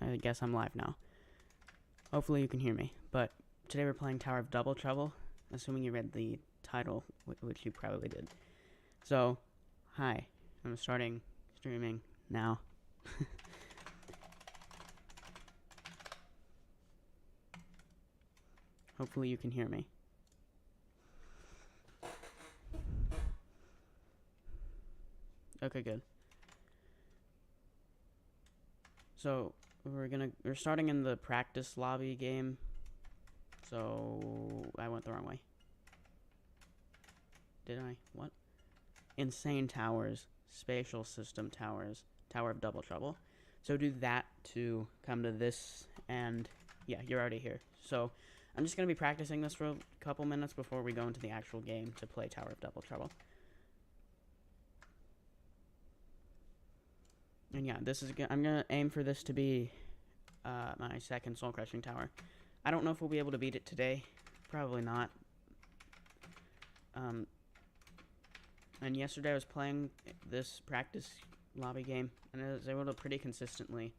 I guess I'm live now. Hopefully you can hear me. But today we're playing Tower of Double Trouble, assuming you read the title, which you probably did. So, hi. I'm starting streaming now. Hopefully you can hear me. Okay, good. So, we're starting in the practice lobby game. So, I went the wrong way. Did I? What? Insane towers, spatial system towers, Tower of Double Trouble. So do that to come to this, and yeah, you're already here. So I'm just going to be practicing this for a couple minutes before we go into the actual game to play Tower of Double Trouble. And yeah, I'm going to aim for this to be my second soul crushing tower. I don't know if we'll be able to beat it today. Probably not. And yesterday I was playing this practice lobby game, and I was able to pretty consistently...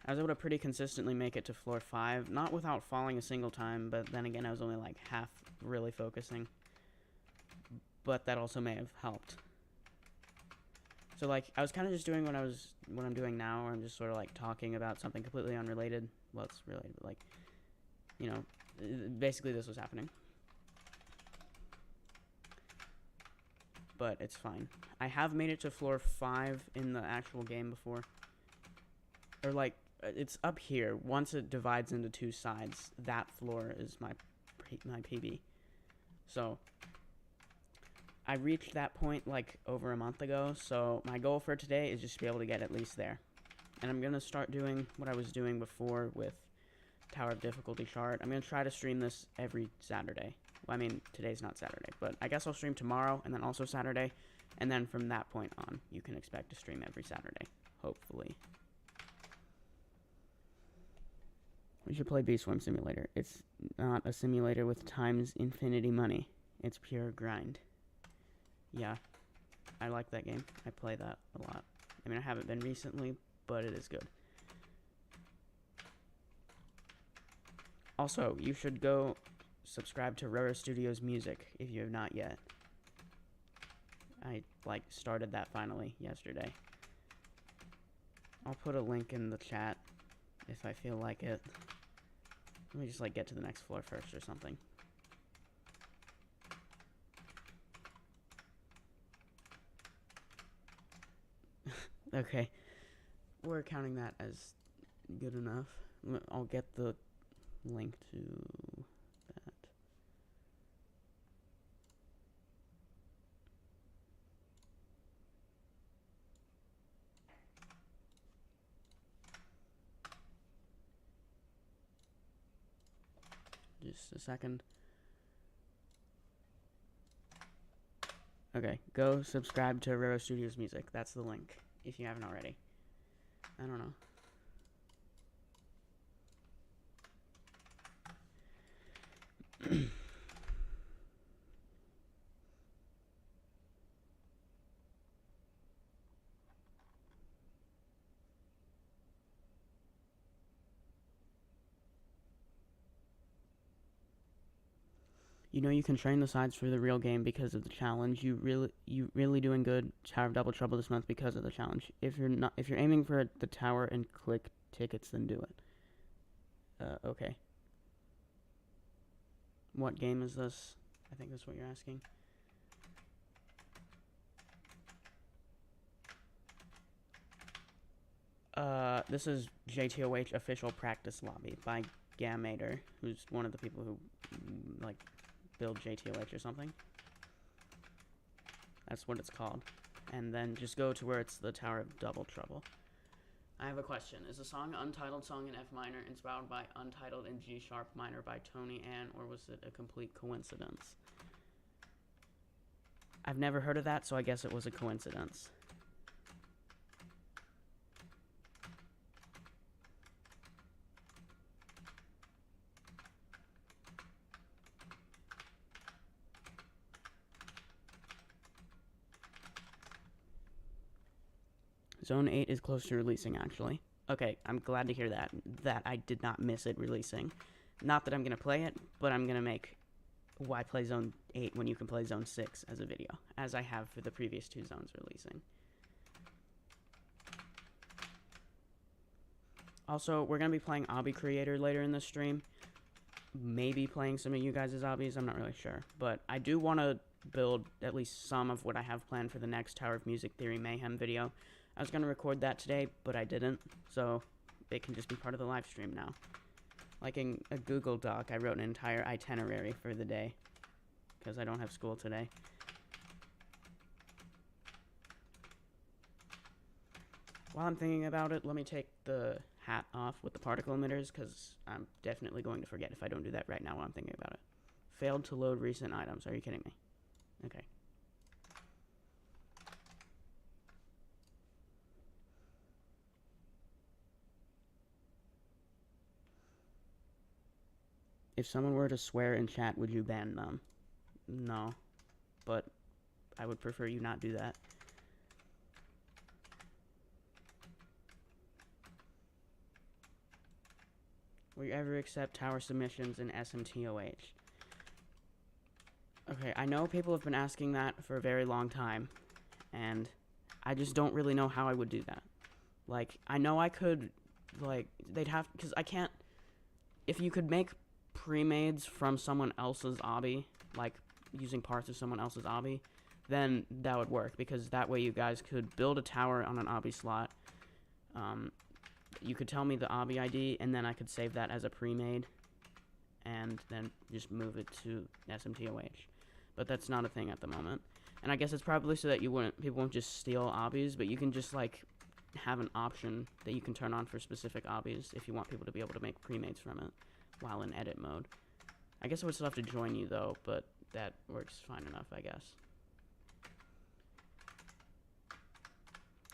I was able to pretty consistently make it to floor 5, not without falling a single time, but then again I was only like half really focusing. But that also may have helped. So like, I was kind of just doing what I'm doing now, where I'm just sort of like talking about something completely unrelated. Well, it's related, but like, you know, basically this was happening. But it's fine. I have made it to floor 5 in the actual game before. Or like, it's up here. Once it divides into two sides, that floor is my PB. So, I reached that point like over a month ago, so my goal for today is just to be able to get at least there. And I'm going to start doing what I was doing before with Tower of Difficulty chart. I'm going to try to stream this every Saturday. Well, I mean, today's not Saturday, but I guess I'll stream tomorrow and then also Saturday. And then from that point on, you can expect to stream every Saturday, hopefully. We should play Beast Swim Simulator. It's not a simulator with times infinity money. It's pure grind. Yeah, I like that game. I play that a lot. I mean, I haven't been recently, but it is good. Also, you should go subscribe to Roro Studios Music if you have not yet. I, like, started that finally yesterday. I'll put a link in the chat if I feel like it. Let me just, like, get to the next floor first or something. Okay. We're counting that as good enough. I'll get the link to that. Just a second. Okay, go subscribe to Roro Studios Music. That's the link, if you haven't already. I don't know. You know you can train the sides for the real game because of the challenge. You really doing good Tower of Double Trouble this month because of the challenge. If you're aiming for the tower and click tickets, then do it. Okay. What game is this? I think that's what you're asking. This is JTOH official practice lobby by Gamator, who's one of the people who like build JTOH or something. That's what it's called. And then just go to where it's the Tower of Double Trouble. I have a question. Is the song Untitled Song in F minor inspired by Untitled in G sharp minor by Tony Ann, or was it a complete coincidence? I've never heard of that, so I guess it was a coincidence. Zone 8 is close to releasing, actually. Okay, I'm glad to hear that I did not miss it releasing. Not that I'm going to play it, but I'm going to make why play Zone 8 when you can play Zone 6 as a video, as I have for the previous 2 zones releasing. Also, we're going to be playing Obby Creator later in the stream. Maybe playing some of you guys' obbies, I'm not really sure. But I do want to build at least some of what I have planned for the next Tower of Music Theory Mayhem video. I was going to record that today, but I didn't, so it can just be part of the live stream now. Like in a Google Doc, I wrote an entire itinerary for the day, because I don't have school today. While I'm thinking about it, let me take the hat off with the particle emitters, because I'm definitely going to forget if I don't do that right now while I'm thinking about it. Failed to load recent items. Are you kidding me? Okay. If someone were to swear in chat, would you ban them? No. But I would prefer you not do that. Will you ever accept tower submissions in SMTOH? Okay, I know people have been asking that for a very long time, and I just don't really know how I would do that. Like, I know I could, like, they'd have, because I can't, if you could make pre-mades from someone else's obby, like, using parts of someone else's obby, then that would work, because that way you guys could build a tower on an obby slot. You could tell me the obby ID, and then I could save that as a pre-made, and then just move it to SMTOH. But that's not a thing at the moment. And I guess it's probably so that people won't just steal obbies, but you can just, like, have an option that you can turn on for specific obbies if you want people to be able to make pre-mades from it while in edit mode. I guess I would still have to join you, though, but that works fine enough, I guess.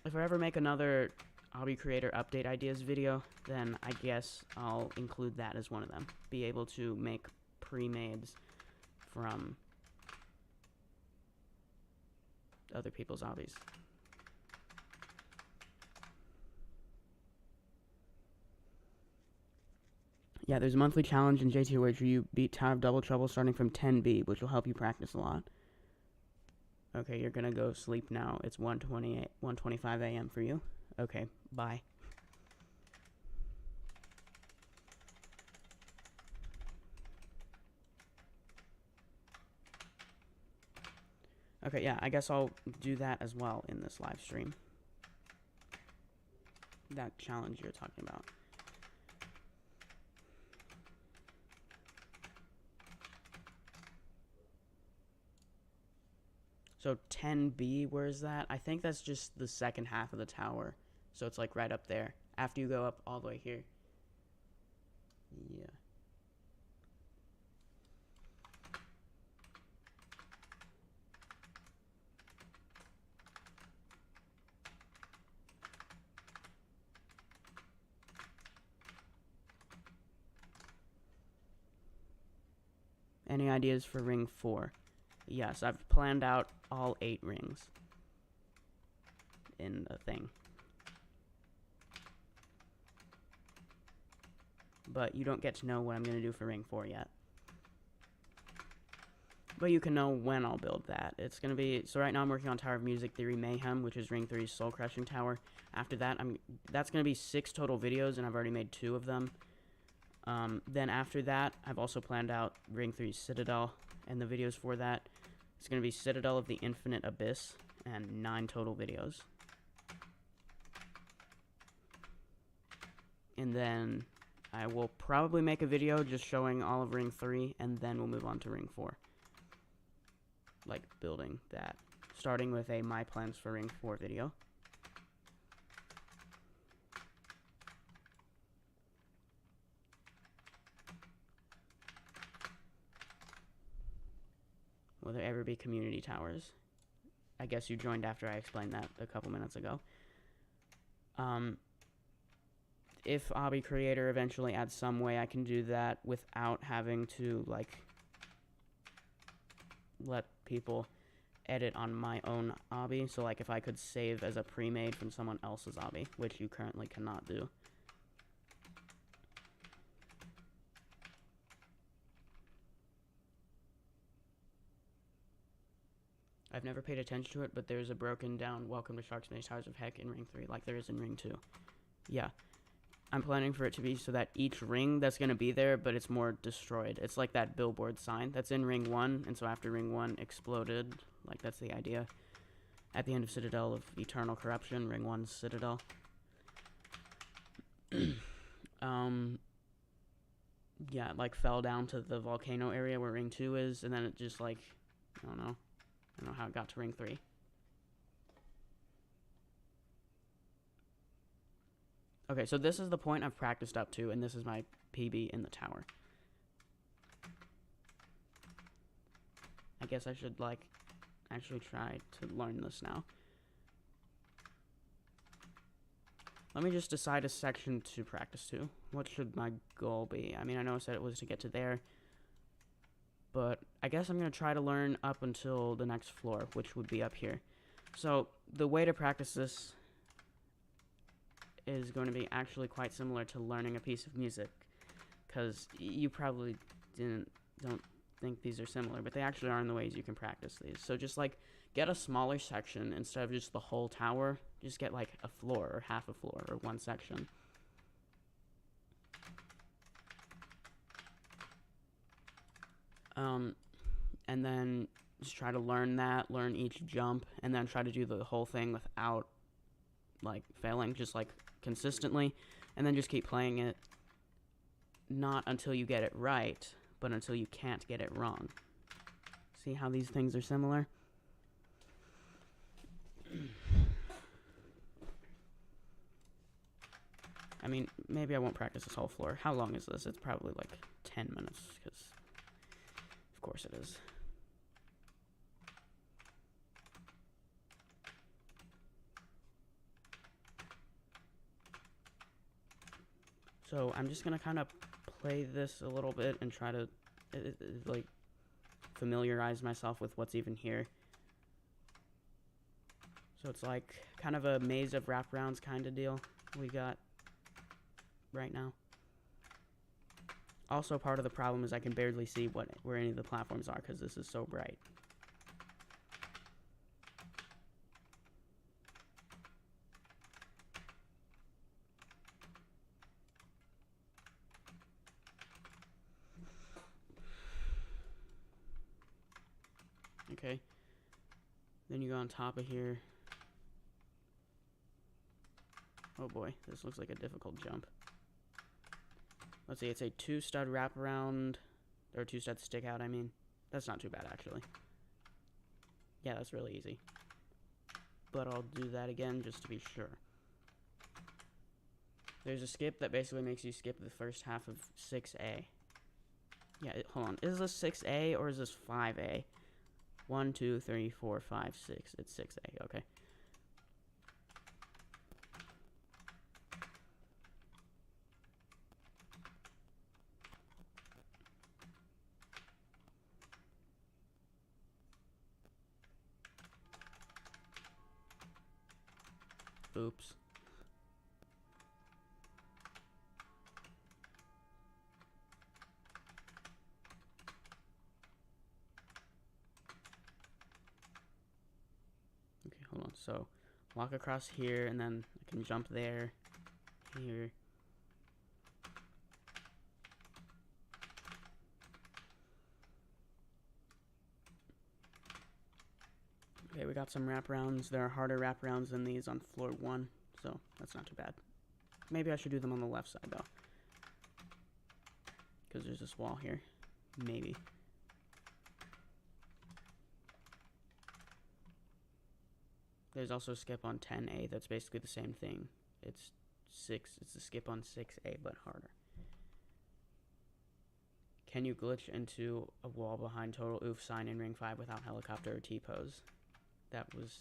If I ever make another Obby Creator Update Ideas video, then I guess I'll include that as one of them. Be able to make pre-mades from other people's obbies. Yeah, there's a monthly challenge in JTOH where you beat Tower of Double Trouble starting from 10B, which will help you practice a lot. Okay, you're gonna go sleep now. It's 1:25 a.m. for you. Okay, bye. Okay, yeah, I guess I'll do that as well in this live stream. That challenge you're talking about. So 10B, where is that? I think that's just the second half of the tower. So it's like right up there. After you go up all the way here. Yeah. Any ideas for ring 4? Yes, I've planned out all 8 rings in the thing. But you don't get to know what I'm going to do for ring 4 yet. But you can know when I'll build that. It's going to be, so right now I'm working on Tower of Music Theory Mayhem, which is ring 3's Soul Crushing Tower. After that, that's going to be 6 total videos, and I've already made 2 of them. Then after that, I've also planned out ring 3's Citadel, and the videos for that. It's going to be Citadel of the Infinite Abyss, and 9 total videos. And then I will probably make a video just showing all of ring 3, and then we'll move on to ring 4. Like, building that. Starting with a My Plans for ring 4 video. Will there ever be community towers? I guess you joined after I explained that a couple minutes ago. If Obby Creator eventually adds some way I can do that without having to, like, let people edit on my own obby. So like if I could save as a pre-made from someone else's obby, which you currently cannot do. I've never paid attention to it, but there's a broken down Welcome to Shark's Maze Towers of Heck in Ring 3, like there is in Ring 2. Yeah. I'm planning for it to be so that each ring that's going to be there, but it's more destroyed. It's like that billboard sign that's in Ring 1, and so after Ring 1 exploded, like that's the idea. At the end of Citadel of Eternal Corruption, Ring 1's Citadel. Yeah, it like fell down to the volcano area where Ring 2 is, and then it just like, I don't know how it got to Ring 3. Okay, so this is the point I've practiced up to, and this is my PB in the tower. I guess I should, like, actually try to learn this now. Let me just decide a section to practice to. What should my goal be? I mean, I know I said it was to get to there, but I guess I'm going to try to learn up until the next floor, which would be up here. So, the way to practice this is going to be actually quite similar to learning a piece of music, because you probably don't think these are similar, but they actually are in the ways you can practice these. So just like get a smaller section instead of just the whole tower. Just get like a floor or half a floor or one section. And then just try to learn each jump, and then try to do the whole thing without like failing, just like consistently, and then just keep playing it, not until you get it right, but until you can't get it wrong. See how these things are similar? I mean, maybe I won't practice this whole floor. How long is this? It's probably like 10 minutes, because of course it is. So I'm just gonna kind of play this a little bit and try to like familiarize myself with what's even here. So it's like kind of a maze of wraparounds kind of deal we got right now. Also, part of the problem is I can barely see where any of the platforms are because this is so bright. Okay, then you go on top of here. Oh boy, this looks like a difficult jump. Let's see, it's a 2-stud wraparound, or 2-stud stick out, I mean. That's not too bad, actually. Yeah, that's really easy. But I'll do that again just to be sure. There's a skip that basically makes you skip the first half of 6A. Yeah, hold on, is this 6A or is this 5A? 1, 2, 3, 4, 5, 6. It's 6A, okay. Oops. Okay, hold on. So, walk across here, and then I can jump there, here. Okay, we got some wraparounds. There are harder wraparounds than these on floor 1, so that's not too bad. Maybe I should do them on the left side, though. Because there's this wall here. Maybe. There's also a skip on 10A that's basically the same thing. It's a skip on 6A, but harder. Can you glitch into a wall behind total oof sign in Ring 5 without helicopter or T-pose? That was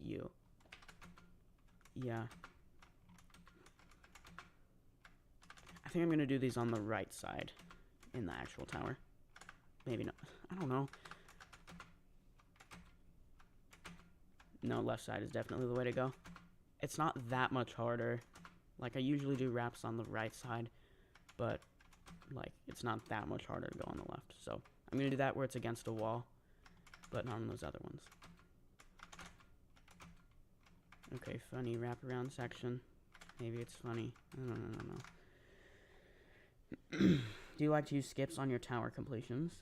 you. Yeah. I think I'm going to do these on the right side in the actual tower. Maybe not. I don't know. No, left side is definitely the way to go. It's not that much harder. Like, I usually do wraps on the right side, but, like, it's not that much harder to go on the left. So, I'm going to do that where it's against a wall, but not on those other ones. Okay, funny wraparound section. Maybe it's funny. I don't know. Do you like to use skips on your tower completions?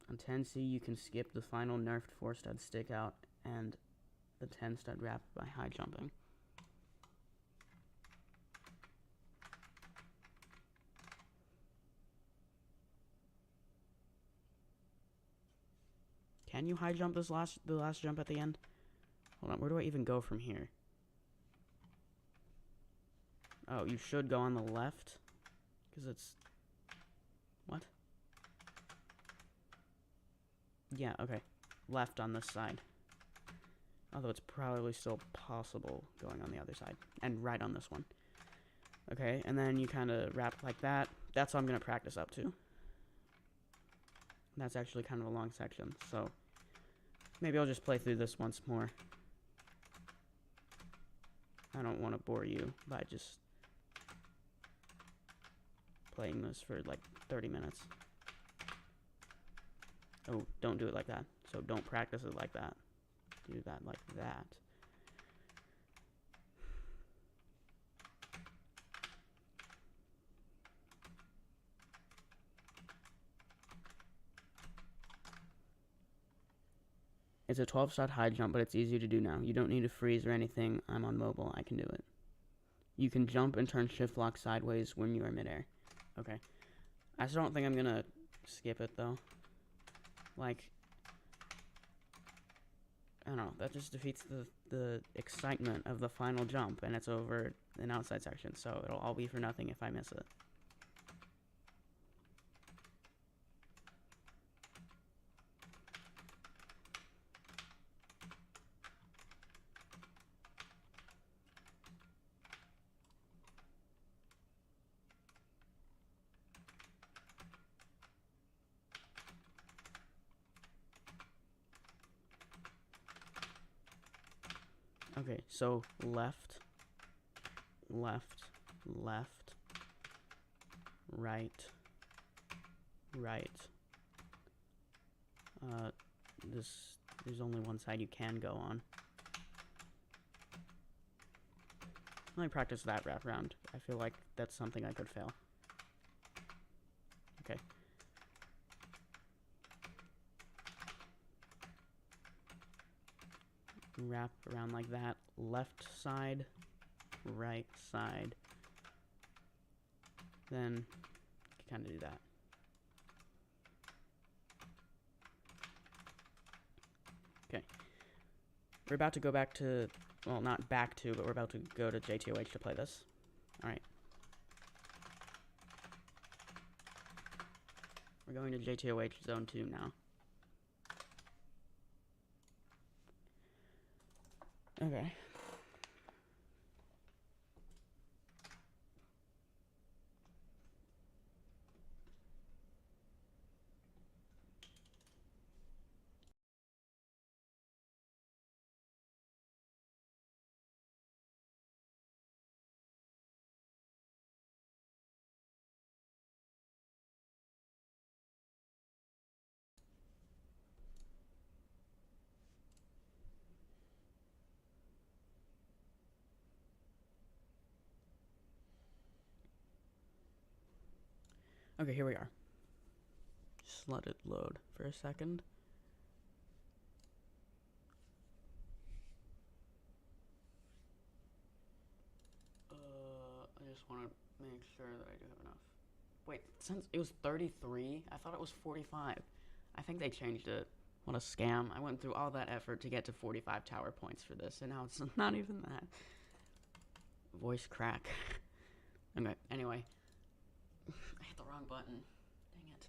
On 10C, you can skip the final nerfed 4-stud stick out and the 10-stud wrap by high jumping. Can you high jump the last jump at the end? Hold on, where do I even go from here? Oh, you should go on the left, because it's... What? Yeah, okay. Left on this side. Although it's probably still possible going on the other side. And right on this one. Okay, and then you kind of wrap like that. That's what I'm going to practice up to. That's actually kind of a long section, so... Maybe I'll just play through this once more. I don't want to bore you by just playing this for like 30 minutes. Oh, don't do it like that. So don't practice it like that. Do that like that. It's a 12-shot high jump, but it's easier to do now. You don't need to freeze or anything. I'm on mobile. I can do it. You can jump and turn shift lock sideways when you are midair. Okay. I still don't think I'm gonna skip it, though. Like, I don't know. That just defeats the excitement of the final jump, and it's over an outside section, so it'll all be for nothing if I miss it. Okay, so left, left, left, right, right. There's only one side you can go on. Let me practice that wraparound. I feel like that's something I could fail. Okay. Wrap around like that. Left side, right side. Then kind of do that. Okay. We're about to go back to, well, not back to, but we're about to go to JTOH to play this. Alright. We're going to JTOH Zone 2 now. Okay. Okay, here we are. Just let it load for a second. I just want to make sure that I do have enough. Wait, since it was 33, I thought it was 45. I think they changed it. What a scam. I went through all that effort to get to 45 tower points for this, and now it's not even that. Voice crack. Okay, anyway. I hit the wrong button. Dang it.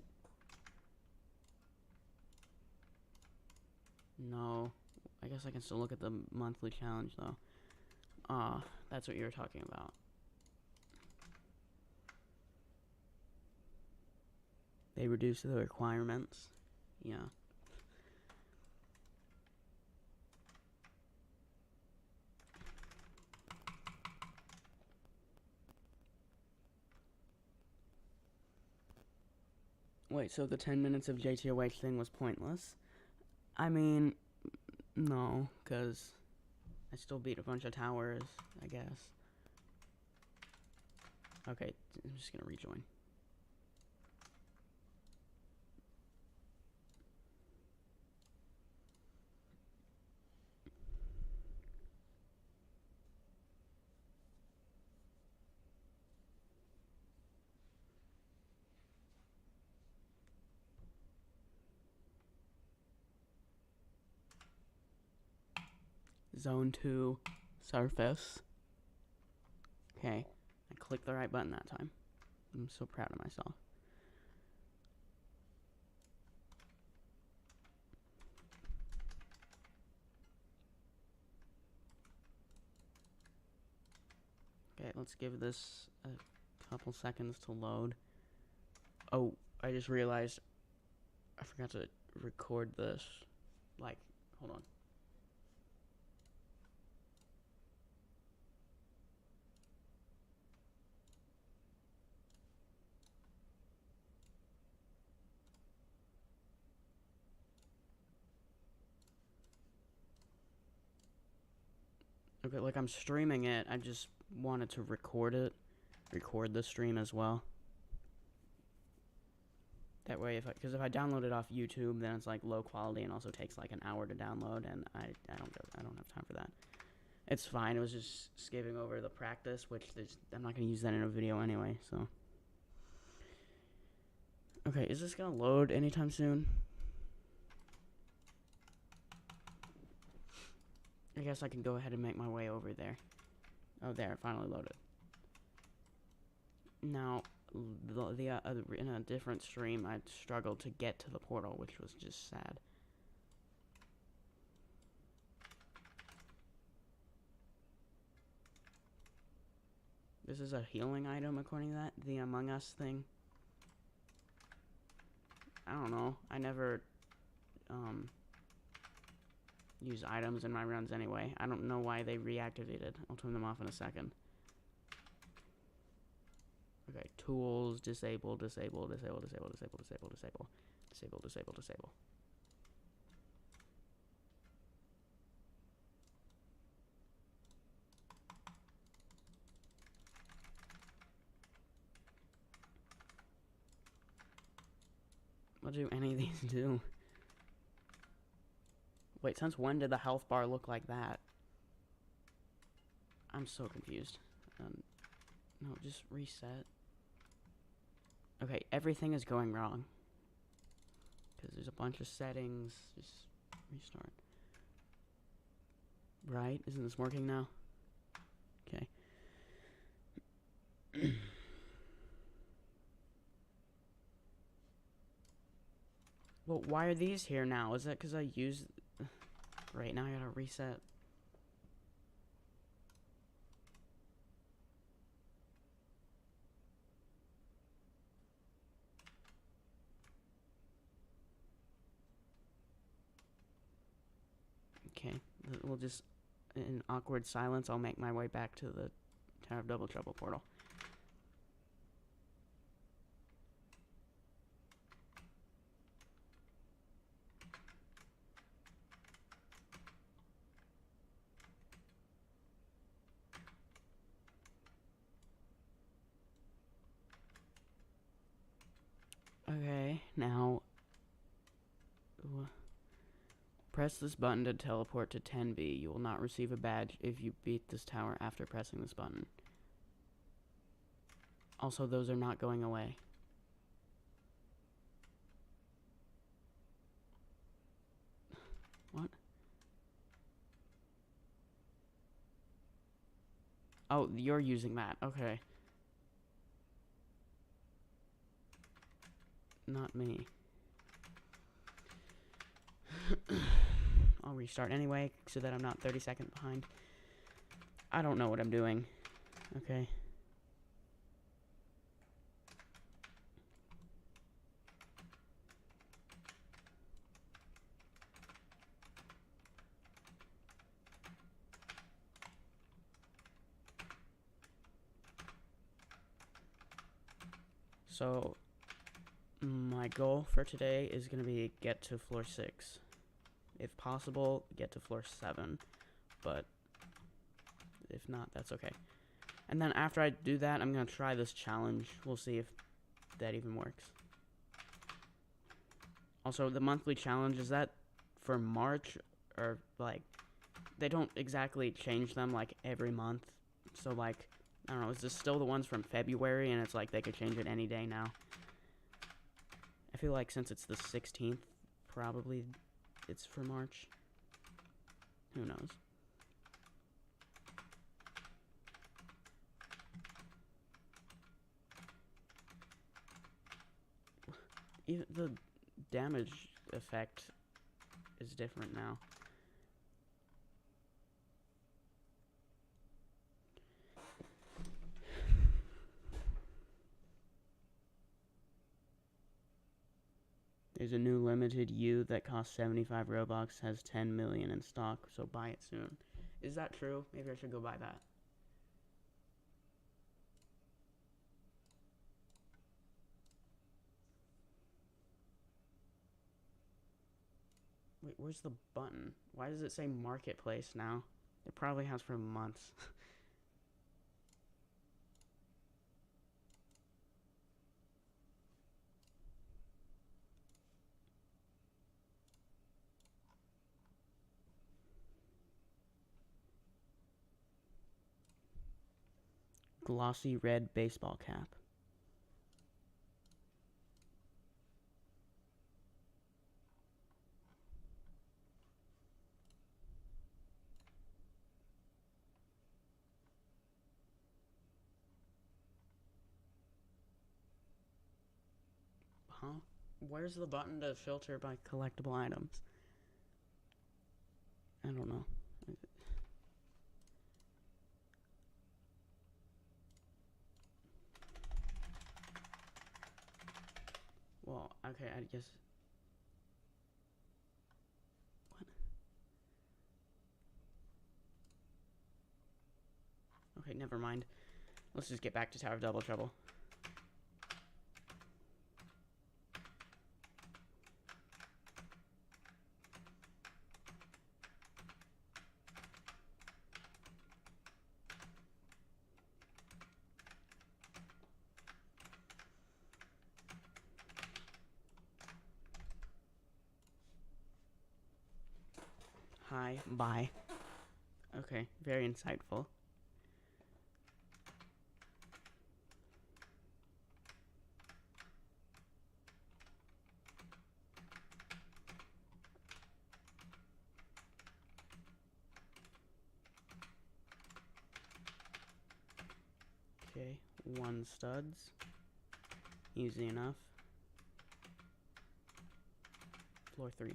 No. I guess I can still look at the monthly challenge, though. Ah, that's what you were talking about. They reduced the requirements. Yeah. Wait, so the 10 minutes of JTOH thing was pointless? I mean, no, because I still beat a bunch of towers, I guess. Okay, I'm just gonna rejoin. Zone 2, surface. Okay, I clicked the right button that time. I'm so proud of myself. Okay, let's give this a couple seconds to load. Oh, I just realized I forgot to record this. Like, hold on. Okay, like I'm streaming it, I just wanted to record the stream as well. That way, because if I download it off YouTube, then it's like low quality and also takes like an hour to download, and I don't have time for that. It's fine. It was just skipping over the practice, which I'm not gonna use that in a video anyway. So, okay, is this gonna load anytime soon? I guess I can go ahead and make my way over there. Oh, there, it finally loaded. Now, in a different stream, I struggled to get to the portal, which was just sad. This is a healing item, according to that. The Among Us thing. I don't know. I never, use items in my runs anyway. I don't know why they reactivated. I'll turn them off in a second. Okay, tools, disable, disable, disable, disable, disable, disable, disable, disable, disable, disable. What do any of these do? Wait, since when did the health bar look like that? I'm so confused. No, just reset. Okay, everything is going wrong. Because there's a bunch of settings. Just restart. Right? Isn't this working now? Okay. Well, why are these here now? Is that because I used... Right, now I gotta reset. Okay, we'll just... In awkward silence, I'll make my way back to the Tower of Double Trouble portal. Okay, now... Press this button to teleport to 10B. You will not receive a badge if you beat this tower after pressing this button. Also, those are not going away. What? Oh, you're using that. Okay. Not me. I'll restart anyway, so that I'm not 30 seconds behind. I don't know what I'm doing. Okay. So, My goal for today is going to be get to floor 6. If possible, get to floor 7. But if not, that's okay. And then after I do that, I'm going to try this challenge. We'll see if that even works. Also, the monthly challenge, is that for March? Or, like, they don't exactly change them, like, every month. So, like, I don't know, is this still the ones from February? And it's like they could change it any day now. I feel like since it's the 16th, probably it's for March. Who knows? Even the damage effect is different now. There's a new limited U that costs 75 Robux, has 10 million in stock, so buy it soon. Is that true? Maybe I should go buy that. Wait, where's the button? Why does it say Marketplace now? It probably has for months. Glossy red baseball cap. Huh? Where's the button to filter by collectible items? I don't know. Well, okay, I guess... What? Okay, never mind. Let's just get back to Tower of Double Trouble. Hi, bye. Okay, very insightful. Okay, 1 studs. Easy enough. Floor 3.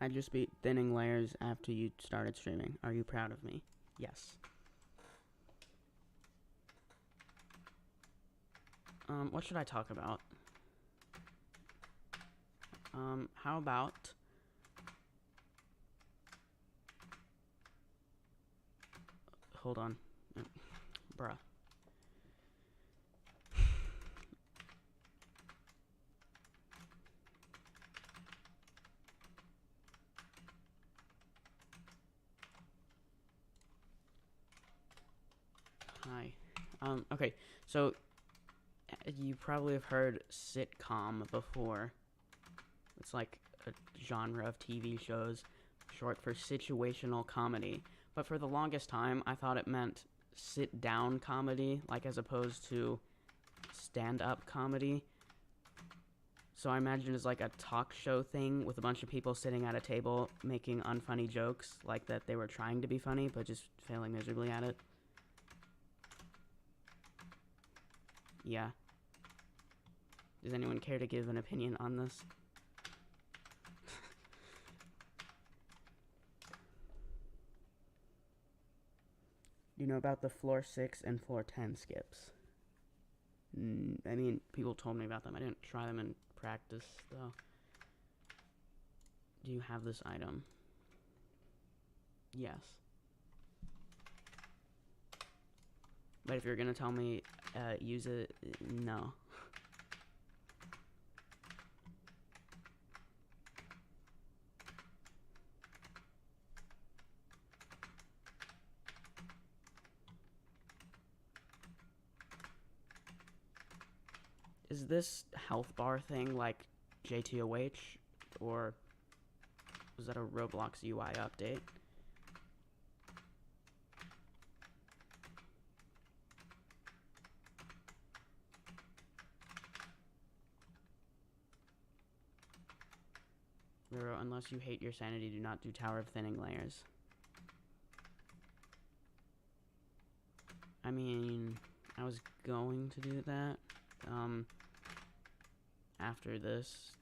I just beat thinning layers after you started streaming. Are you proud of me? Yes. What should I talk about? How about... Hold on. Bruh. Hi. Okay, so you probably have heard sitcom before. It's like a genre of TV shows, short for situational comedy. But for the longest time, I thought it meant sit-down comedy, like as opposed to stand-up comedy. So I imagine it's like a talk show thing with a bunch of people sitting at a table making unfunny jokes, like that they were trying to be funny, but just failing miserably at it. Yeah. Does anyone care to give an opinion on this? You know about the floor 6 and floor 10 skips? I mean, people told me about them. I didn't try them in practice, though. Do you have this item? Yes. But if you're gonna tell me, use it, no. Is this health bar thing like JTOH, or was that a Roblox UI update? Roro, unless you hate your sanity, do not do Tower of Thinning Layers. I mean, I was going to do that, after this,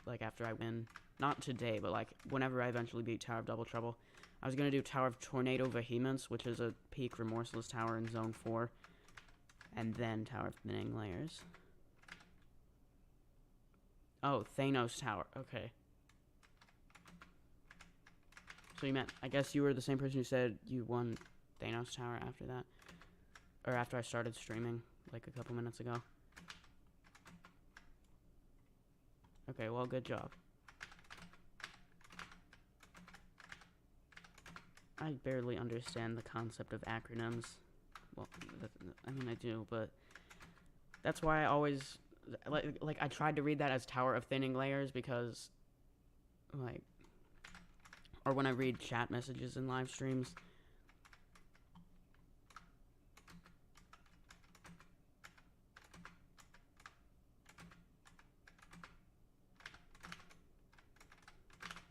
like, after I win. Not today, but, like, whenever I eventually beat Tower of Double Trouble. I was gonna do Tower of Tornado Vehemence, which is a peak Remorseless tower in Zone 4. And then Tower of Thinning Layers. Oh, Thanos Tower. Okay. So you meant, I guess you were the same person who said you won Thanos Tower after that. Or after I started streaming, like a couple minutes ago. Okay, well, good job. I barely understand the concept of acronyms. Well, I mean, I do, but that's why I always, like, I tried to read that as Tower of Thinning Layers because, like, or when I read chat messages in live streams.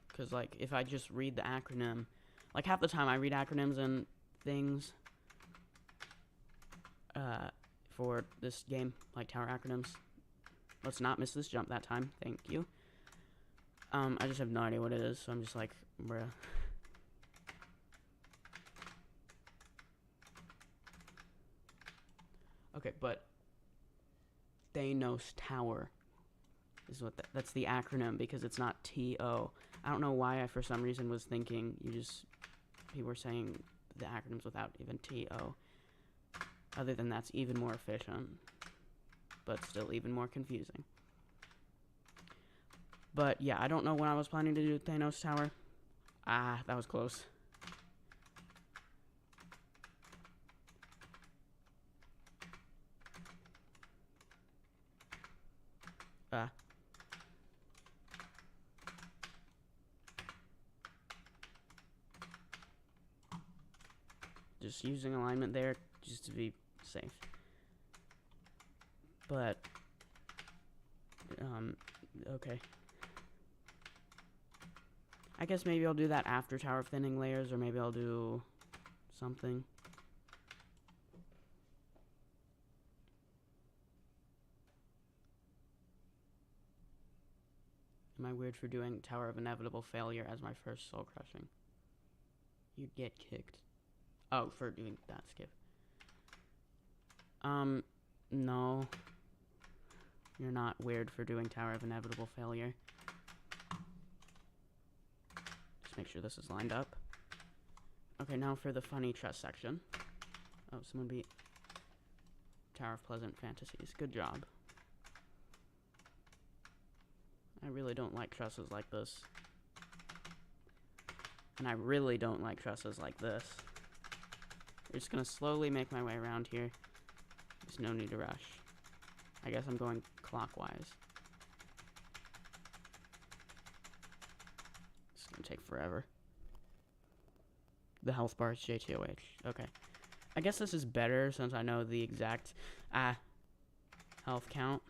Because, like, if I just read the acronym, like, half the time I read acronyms and things for this game, like tower acronyms. Let's not miss this jump that time. Thank you. I just have no idea what it is, so I'm just like, bruh. Okay, but Thanos Tower is what that's the acronym, because it's not T-O. I don't know why I, for some reason, was thinking people were saying the acronyms without even T-O. Other than that's even more efficient, but still even more confusing. But yeah, I don't know when I was planning to do Thanos Tower. Ah, that was close. Just using alignment there just to be safe. But okay. I guess maybe I'll do that after Tower of Thinning Layers, or maybe I'll do something. Am I weird for doing Tower of Inevitable Failure as my first soul crushing? You'd get kicked. Oh, for doing that skip. No. You're not weird for doing Tower of Inevitable Failure. Just make sure this is lined up. Okay, now for the funny trust section. Oh, someone beat Tower of Pleasant Fantasies. Good job. I really don't like trusses like this. And I really don't like trusses like this. I'm just gonna slowly make my way around here. There's no need to rush. I guess I'm going clockwise. It's gonna take forever. The health bar is JTOH. Okay. I guess this is better since I know the exact health count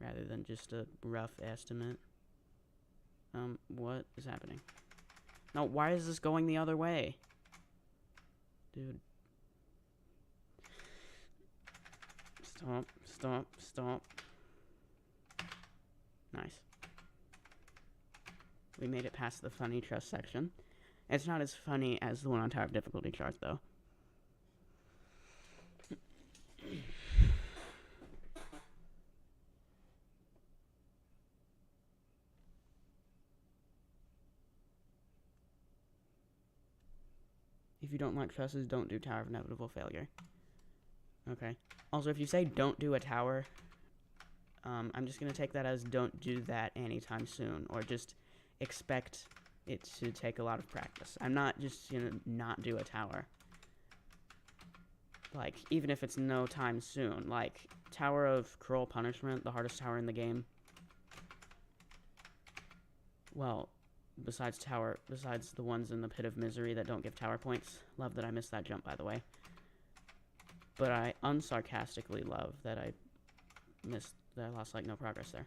rather than just a rough estimate. What is happening? No, why is this going the other way? Dude. Stop, stop, stop. Nice. We made it past the funny trust section. It's not as funny as the one on Tower of Difficulty chart, though. If you don't like trusses, don't do Tower of Inevitable Failure. Okay. Also, if you say don't do a tower, I'm just going to take that as don't do that anytime soon, or just expect it to take a lot of practice. I'm not just going to not do a tower. Like, even if it's no time soon. Like, Tower of Cruel Punishment, the hardest tower in the game. Well, besides the ones in the Pit of Misery that don't give tower points. Love that I missed that jump, by the way. But I unsarcastically love that I lost, like, no progress there.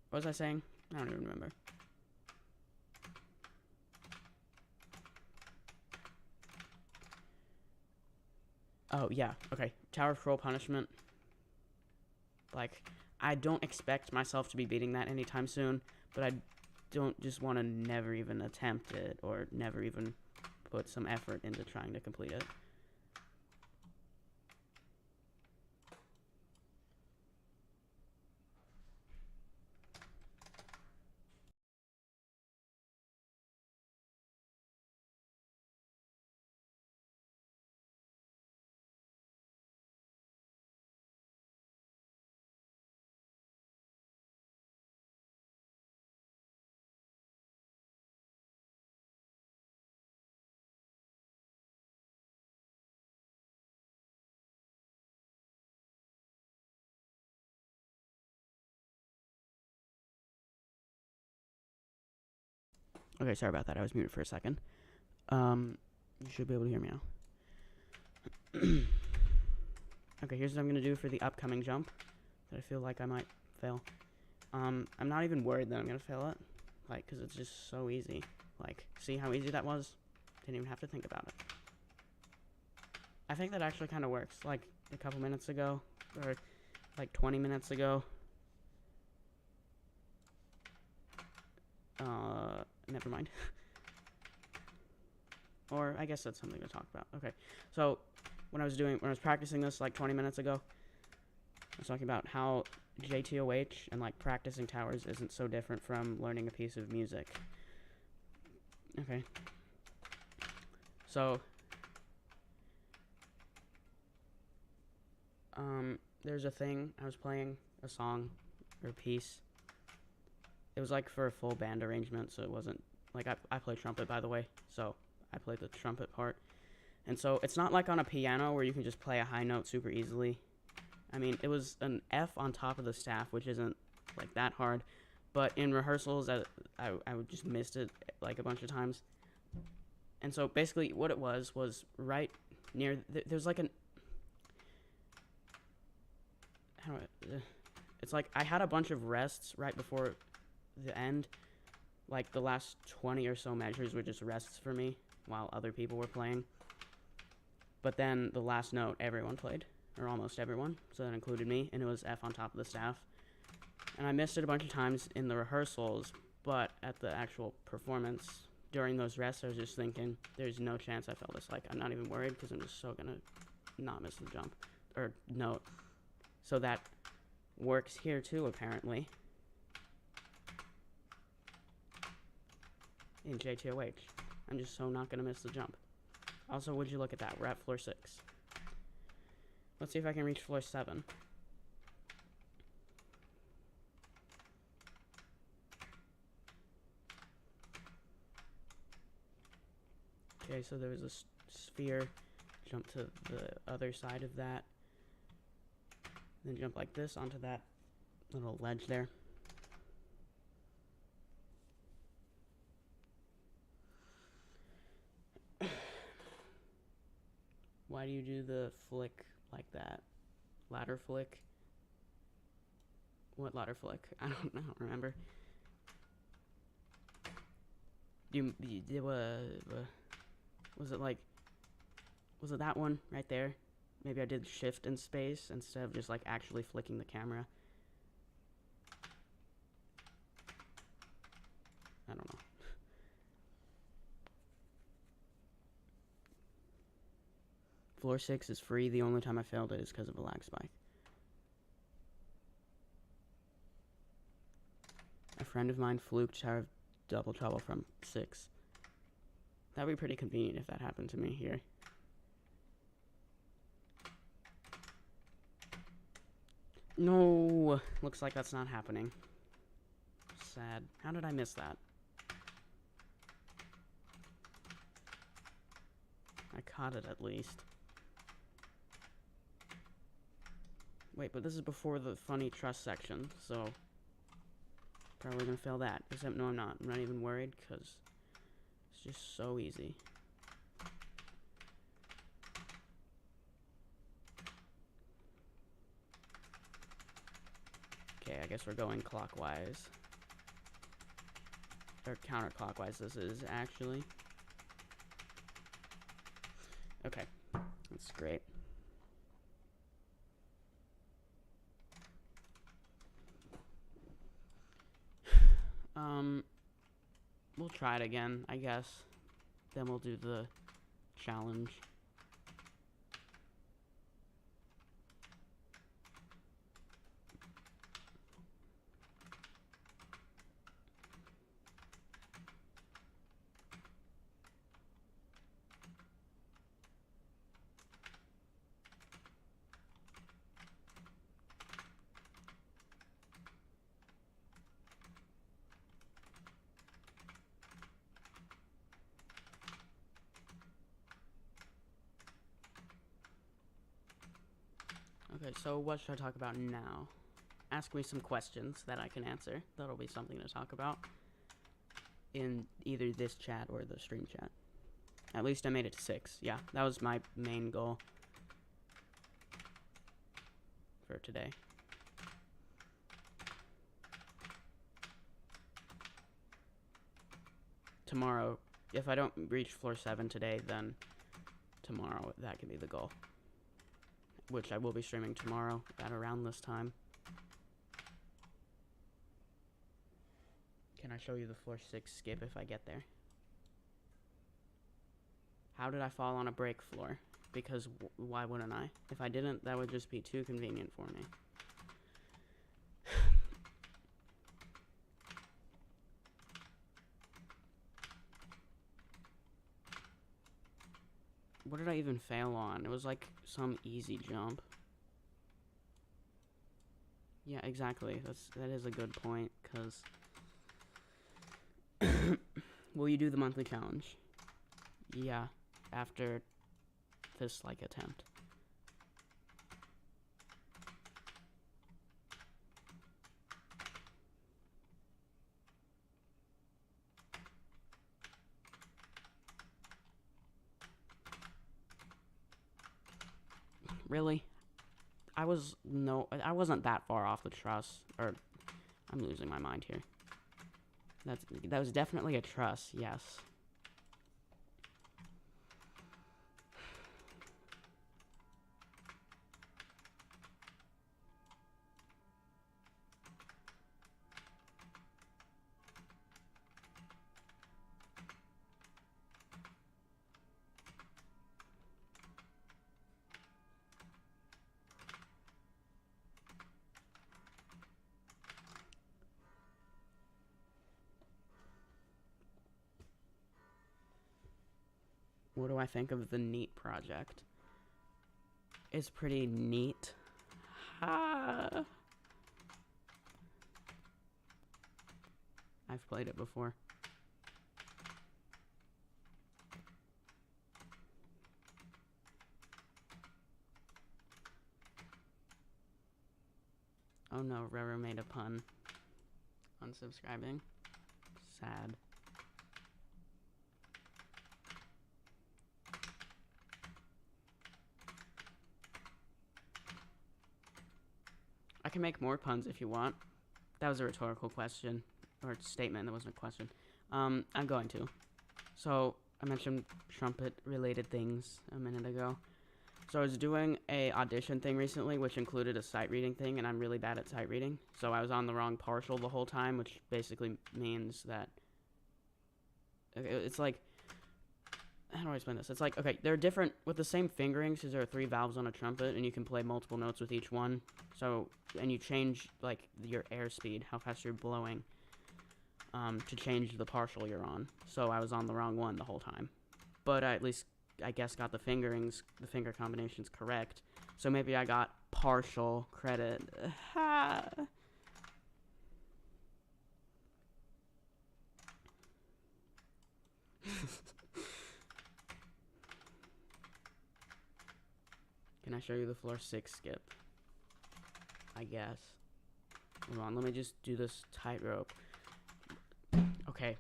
What was I saying? I don't even remember. Oh, yeah, okay. Tower of Cruel Punishment. Like, I don't expect myself to be beating that anytime soon, but I don't just want to never even attempt it, or never even put some effort into trying to complete it. Okay, sorry about that. I was muted for a second. You should be able to hear me now. Okay, here's what I'm going to do for the upcoming jump that I feel like I might fail. I'm not even worried that I'm going to fail it. Like, because it's just so easy. Like, see how easy that was? Didn't even have to think about it. I think that actually kind of works. Like, a couple minutes ago, or like 20 minutes ago. Never mind. Or, I guess that's something to talk about. Okay, so, when I was practicing this like 20 minutes ago, I was talking about how JTOH and like practicing towers isn't so different from learning a piece of music. Okay. So, there's a thing, I was playing a song, or a piece. It was like for a full band arrangement, so it wasn't, like, I play trumpet, by the way, so I played the trumpet part. And so, it's not like on a piano where you can just play a high note super easily. I mean, it was an F on top of the staff, which isn't, like, that hard. But in rehearsals, I just missed it, like, a bunch of times. And so, basically, what it was right near, there's, like, it's like, I had a bunch of rests right before the end. Like, the last 20 or so measures were just rests for me, while other people were playing. But then, the last note, everyone played. Or almost everyone, so that included me, and it was F on top of the staff. And I missed it a bunch of times in the rehearsals, but at the actual performance, during those rests, I was just thinking, there's no chance I fail this. Like, I'm not even worried, because I'm just so gonna not miss the jump, or note. So that works here too, apparently. In JTOH. I'm just so not gonna miss the jump. Also, would you look at that, we're at floor 6. Let's see if I can reach floor 7. Okay, so there was a sphere. Jump to the other side of that. Then jump like this onto that little ledge there. Why do you do the flick like that? Ladder flick? What ladder flick? I don't remember. Was it like, was it that one right there? Maybe I did shift in space instead of just like actually flicking the camera. I don't know. Floor 6 is free. The only time I failed it is because of a lag spike. A friend of mine fluked Tower of Double Trouble from 6. That would be pretty convenient if that happened to me here. No! Looks like that's not happening. Sad. How did I miss that? I caught it at least. Wait, but this is before the funny trust section, so probably gonna fail that. Except, no, I'm not. I'm not even worried, because it's just so easy. Okay, I guess we're going clockwise. Or counterclockwise, this is, actually. Okay, that's great. We'll try it again, I guess. Then we'll do the challenge. Okay, so what should I talk about now? Ask me some questions that I can answer. That'll be something to talk about in either this chat or the stream chat. At least I made it to 6. Yeah, that was my main goal for today. Tomorrow, if I don't reach floor 7 today, then tomorrow that can be the goal. Which I will be streaming tomorrow at around this time. Can I show you the floor 6 skip if I get there? How did I fall on a break floor? Because why wouldn't I? If I didn't, that would just be too convenient for me. What did I even fail on? It was like some easy jump. Yeah, exactly. That is a good point, because will you do the monthly challenge? Yeah, after this like attempt. Really? I wasn't that far off the truss. Or, I'm losing my mind here. That was definitely a truss, yes. What do I think of the neat project? It's pretty neat. I've played it before. Oh no, Roro made a pun. Unsubscribing. Sad. I can make more puns if you want. That was a rhetorical question. Or statement, that wasn't a question. I'm going to. So, I mentioned trumpet-related things a minute ago. So I was doing a audition thing recently, which included a sight reading thing, and I'm really bad at sight reading. So I was on the wrong partial the whole time, which basically means that it's like, how do I explain this? It's like, okay, they're different with the same fingerings because there are 3 valves on a trumpet, and you can play multiple notes with each one. So, and you change like your airspeed, how fast you're blowing, to change the partial you're on. So I was on the wrong one the whole time, but I at least, I guess, got the fingerings, the finger combinations correct. So maybe I got partial credit. Can I show you the floor 6 skip? I guess. Hold on, let me just do this tightrope. Okay.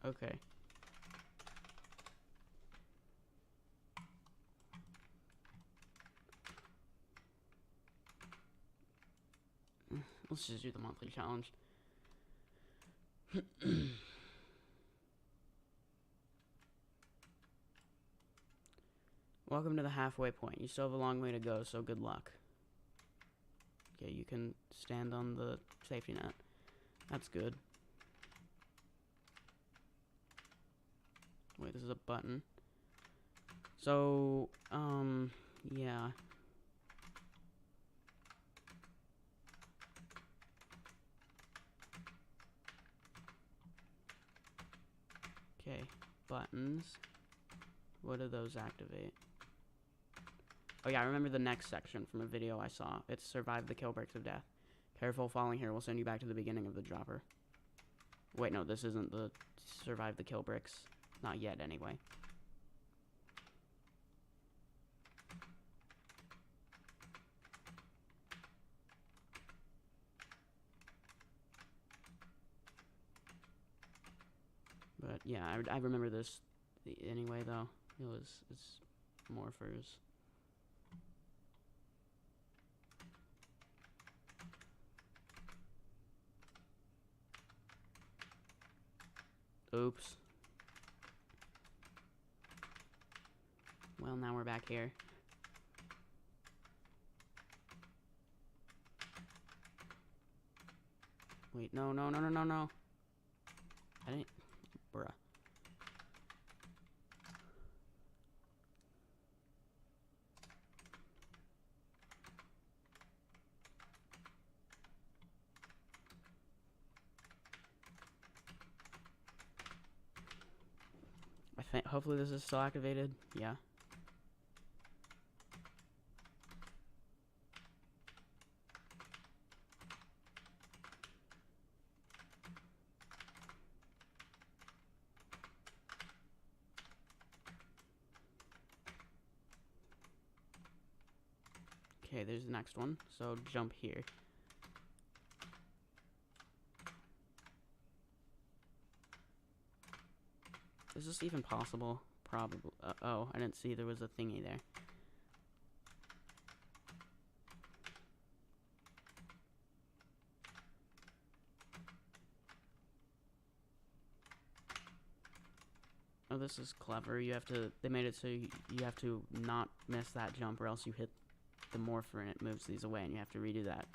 Okay. Let's just do the monthly challenge. Welcome to the halfway point. You still have a long way to go, so good luck. Okay, you can stand on the safety net. That's good. Wait, this is a button. So, yeah. Okay, buttons. What do those activate? Oh yeah, I remember the next section from a video I saw. It's survive the kill bricks of death. Careful, falling here will send you back to the beginning of the dropper. Wait, no, this isn't the survive the kill bricks. Not yet, anyway. But yeah, I remember this anyway, though. It's morphers. Oops. Well, now we're back here. Wait, no. I didn't... Bruh. I think, hopefully this is still activated. Yeah. Okay, there's the next one. So jump here. Is this even possible? Probably. Oh, I didn't see there was a thingy there. Oh, this is clever. You have to... They made it so you have to not miss that jump, or else you hit the morpher and it moves these away, and you have to redo that.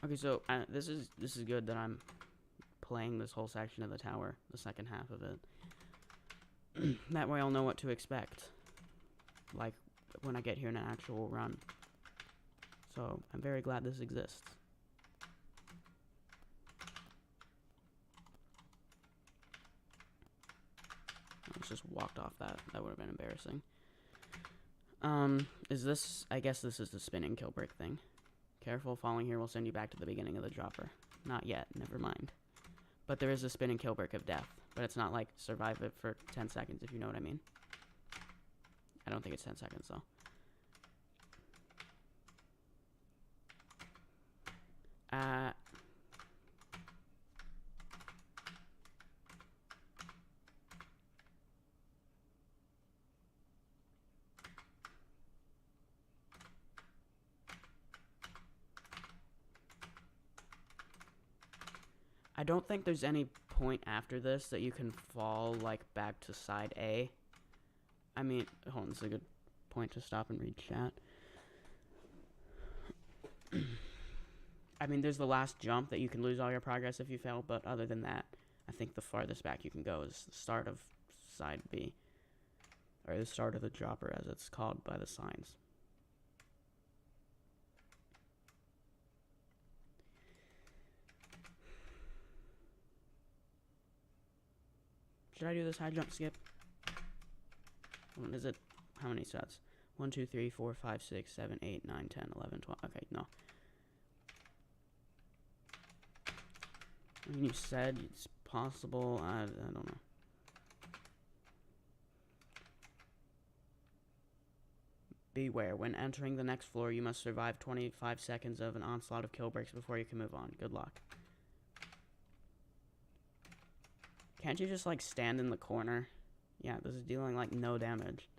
Okay, so this is good that I'm playing this whole section of the tower, the second half of it. That way I'll know what to expect, like when I get here in an actual run. So I'm very glad this exists. I just walked off that. That would have been embarrassing. Is this... I guess this is the spinning kill brick thing. Careful, falling here will send you back to the beginning of the dropper. Not yet, never mind. But there is a spinning kill brick of death. But it's not like survive it for 10 seconds, if you know what I mean. I don't think it's 10 seconds, though. I don't think there's any point after this that you can fall, like, back to side A. I mean, hold on, this is a good point to stop and read chat. I mean, there's the last jump that you can lose all your progress if you fail, but other than that, I think the farthest back you can go is the start of side B. Or the start of the dropper, as it's called by the signs. Should I do this high jump skip? Is it, how many sets? 1, 2, 3, 4, 5, 6, 7, 8, 9, 10, 11, 12. Okay, no. I mean, you said it's possible. I don't know. Beware, when entering the next floor, you must survive 25 seconds of an onslaught of kill breaks before you can move on. Good luck. Can't you just, like, stand in the corner? Yeah, this is dealing, like, no damage.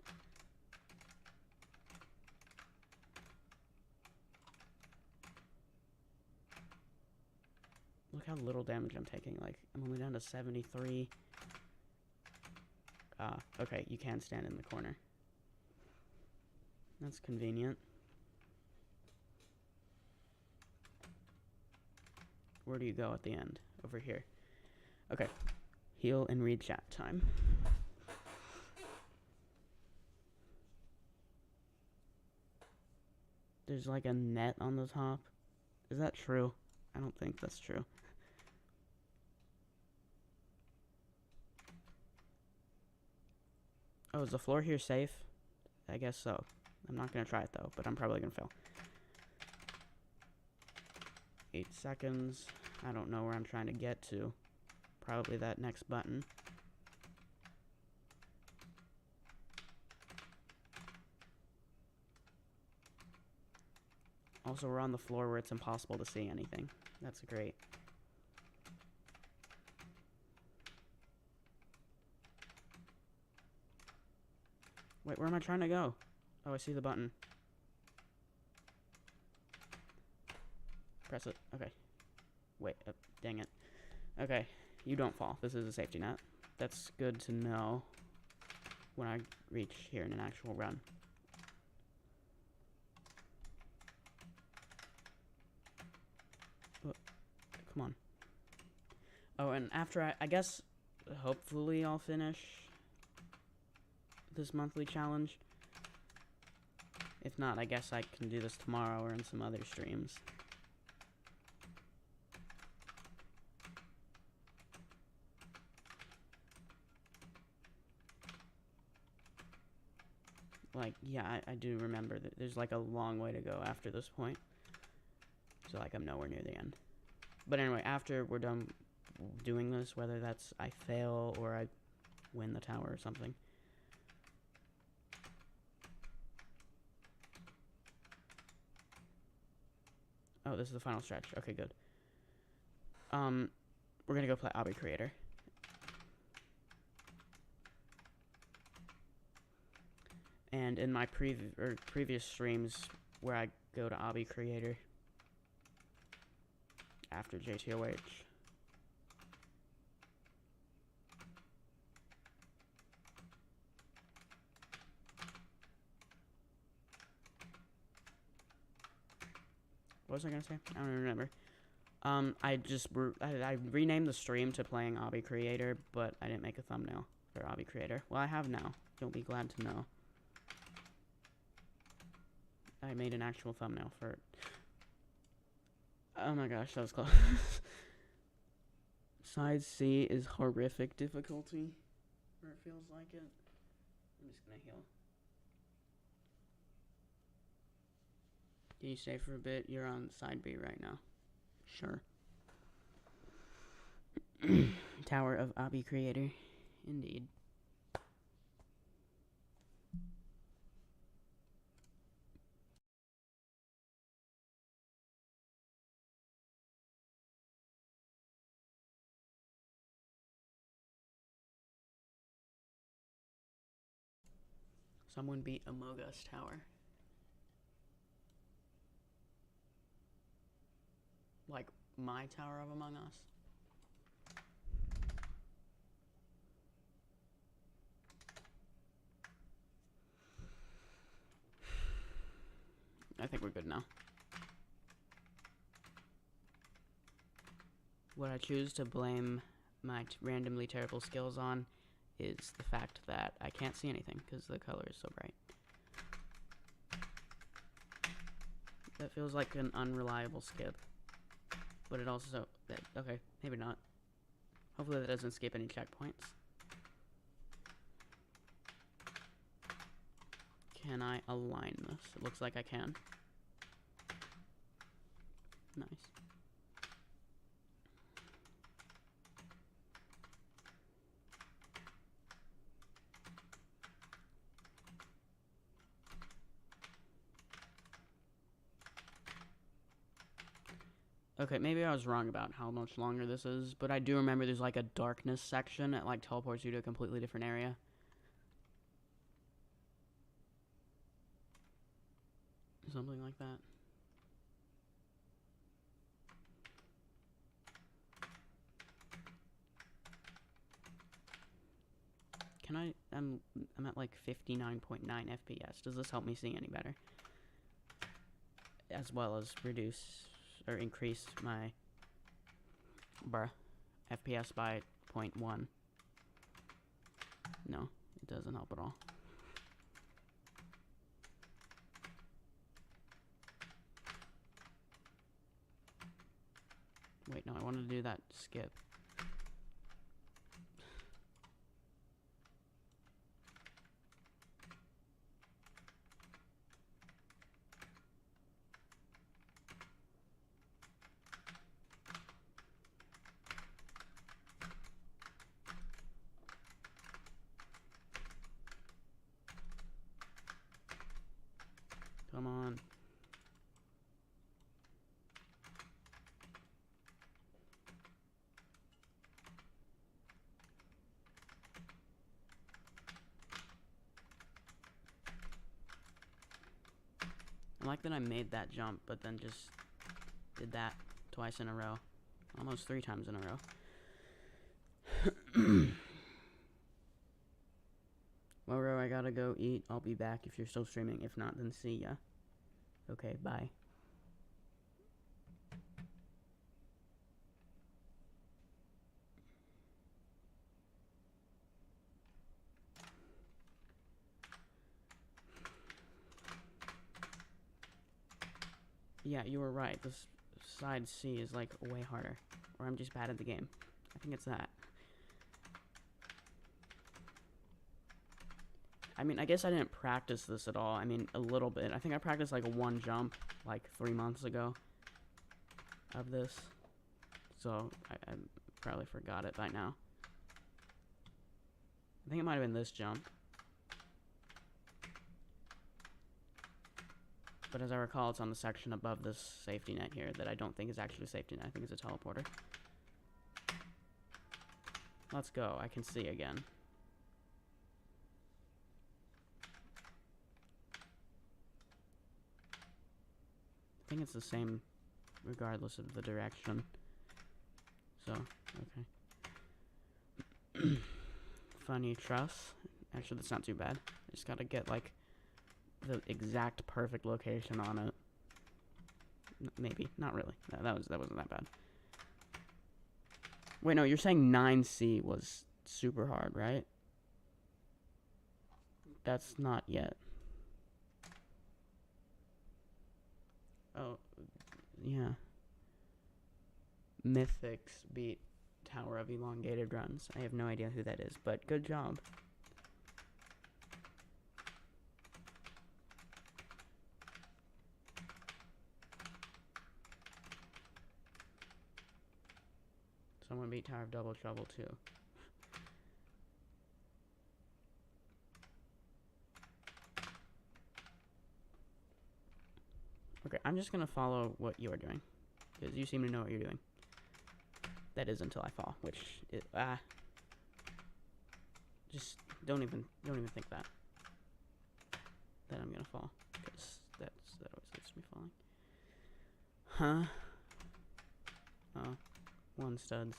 Look how little damage I'm taking. Like, I'm only down to 73. Okay, you can stand in the corner. That's convenient. Where do you go at the end? Over here. Okay. Heal and read chat time. There's like a net on the top. Is that true? I don't think that's true. Oh, is the floor here safe? I guess so. I'm not gonna try it though, but I'm probably gonna fail. 8 seconds. I don't know where I'm trying to get to. Probably that next button. Also, we're on the floor where it's impossible to see anything. That's great. Wait, where am I trying to go? Oh, I see the button. Press it. Okay. Wait, dang it. Okay, you don't fall. This is a safety net. That's good to know when I reach here in an actual run. Oh, come on. Oh, and after I guess, hopefully I'll finish this monthly challenge. If not, I guess I can do this tomorrow or in some other streams. Like, yeah, I do remember that there's like a long way to go after this point. So like I'm nowhere near the end. But anyway, after we're done doing this, whether that's I fail or I win the tower or something. Oh, this is the final stretch. Okay, good. We're gonna go play Obby Creator. And in my previous streams where I go to Obby Creator after JTOH. What was I gonna say? I don't remember. I renamed the stream to playing Obby Creator, but I didn't make a thumbnail for Obby Creator. Well, I have now. You'll be glad to know. I made an actual thumbnail for it. Oh my gosh, that was close. Side C is horrific difficulty. Or it feels like it. I'm just gonna heal. Can you stay for a bit? You're on side B right now. Sure. Tower of Obby Creator. Indeed. Someone beat Among Us Tower. Like, my Tower of Among Us? I think we're good now. What I choose to blame my randomly terrible skills on is the fact that I can't see anything because the color is so bright. That feels like an unreliable skip. But it also... okay, maybe not. Hopefully that doesn't skip any checkpoints. Can I align this? It looks like I can. Nice. Okay, maybe I was wrong about how much longer this is, but I do remember there's like a darkness section that like teleports you to a completely different area. Something like that. Can I'm at like 59.9 FPS. Does this help me see any better? As well as reduce or increase my FPS by 0.1. No, it doesn't help at all. Wait, no, I wanted to do that skip. Come on. I like that I made that jump, but then just did that twice in a row. Almost 3 times in a row. Well, Ro, I gotta go eat. I'll be back if you're still streaming. If not, then see ya. Okay, bye. Yeah, you were right. This side C is like way harder. Or I'm just bad at the game. I think it's that. I mean, I guess I didn't practice this at all. I mean, a little bit. I think I practiced like one jump like 3 months ago of this. So I probably forgot it by now. I think it might have been this jump. But as I recall, it's on the section above this safety net here that I don't think is actually a safety net. I think it's a teleporter. Let's go. I can see again. I think it's the same regardless of the direction. So, okay. Funny truss. Actually, that's not too bad. I just gotta get, like, the exact perfect location on it. Maybe. Not really. That wasn't that bad. Wait, no, you're saying 9C was super hard, right? That's not yet. Oh, yeah. Mythics beat Tower of Elongated Runs. I have no idea who that is, but good job. Someone beat Tower of Double Trouble too. Okay, I'm just gonna follow what you're doing, because you seem to know what you're doing. That is until I fall, which is, just don't even think that I'm gonna fall, because that always gets me falling. Huh? Oh, 1 studs.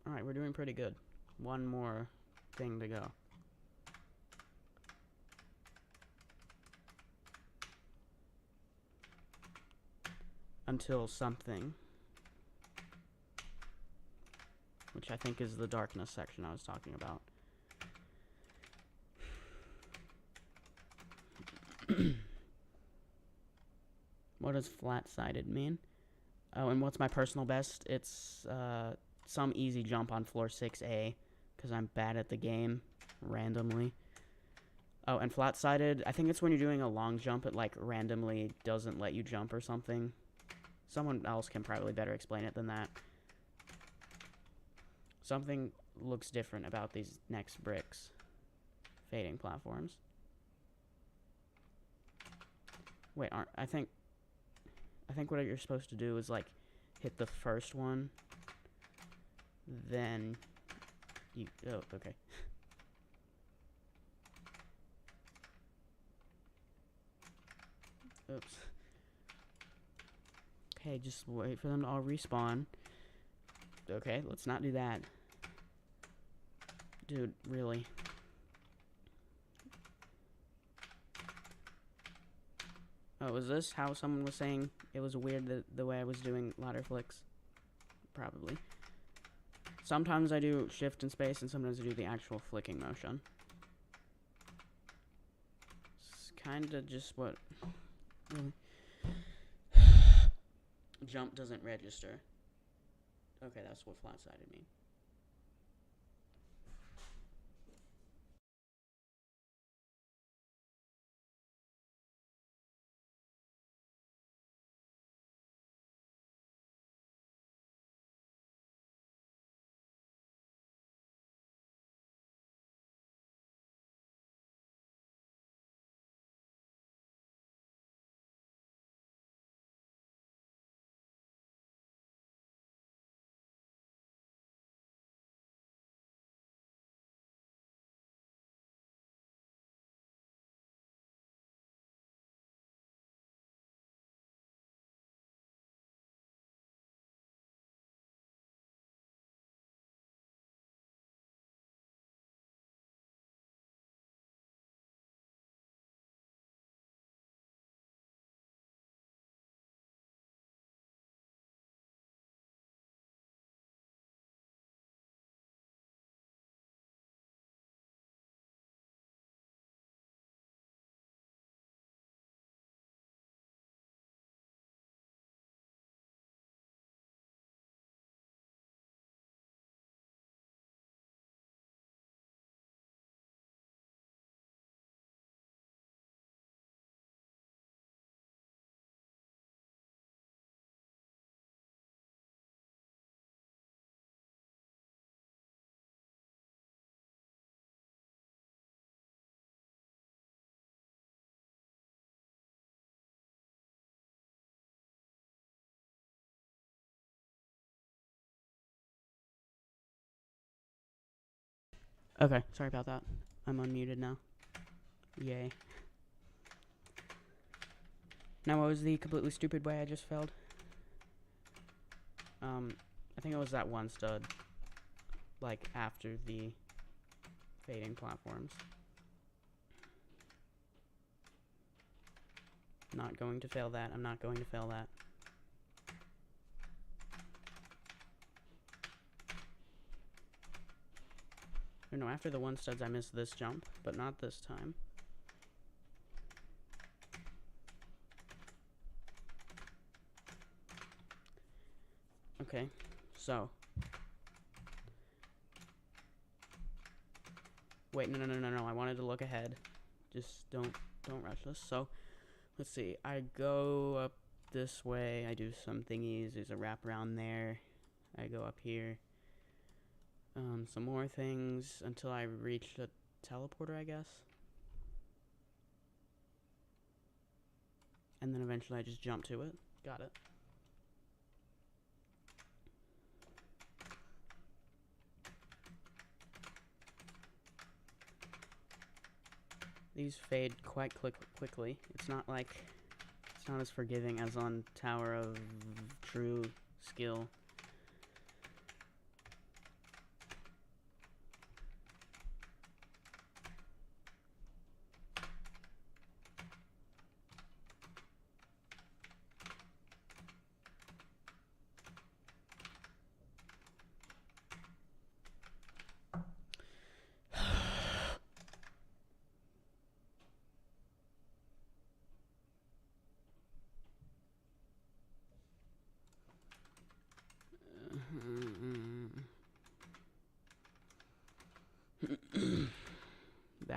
Alright, we're doing pretty good. One more thing to go. Until something. Which I think is the darkness section I was talking about. What does flat-sided mean? Oh, and what's my personal best? It's some easy jump on floor 6A, because I'm bad at the game, randomly. Oh, and flat-sided, I think it's when you're doing a long jump, it, like, randomly doesn't let you jump or something. Someone else can probably better explain it than that. Something looks different about these next bricks. Fading platforms. Wait, I think what you're supposed to do is, like, hit the first one, then you... Oh, okay. Oops. Okay, just wait for them to all respawn. Okay, let's not do that. Dude, really. Oh, is this how someone was saying it was weird the way I was doing ladder flicks? Probably. Sometimes I do shift and space, and sometimes I do the actual flicking motion. It's kinda just what... Really? Jump doesn't register. Okay, that's what flat-sided mean. Okay, sorry about that. I'm unmuted now. Yay. Now, what was the completely stupid way I just failed? I think it was that one stud. Like, after the fading platforms. Not going to fail that. I'm not going to fail that. Or no, after the one studs, I missed this jump, but not this time. Okay, so. Wait, no, I wanted to look ahead. Just don't rush this. So, let's see. I go up this way. I do some thingies. There's a wraparound there. I go up here. Some more things until I reach the teleporter, I guess. And then eventually I just jump to it. Got it. These fade quite quickly. It's not as forgiving as on Tower of True Skill.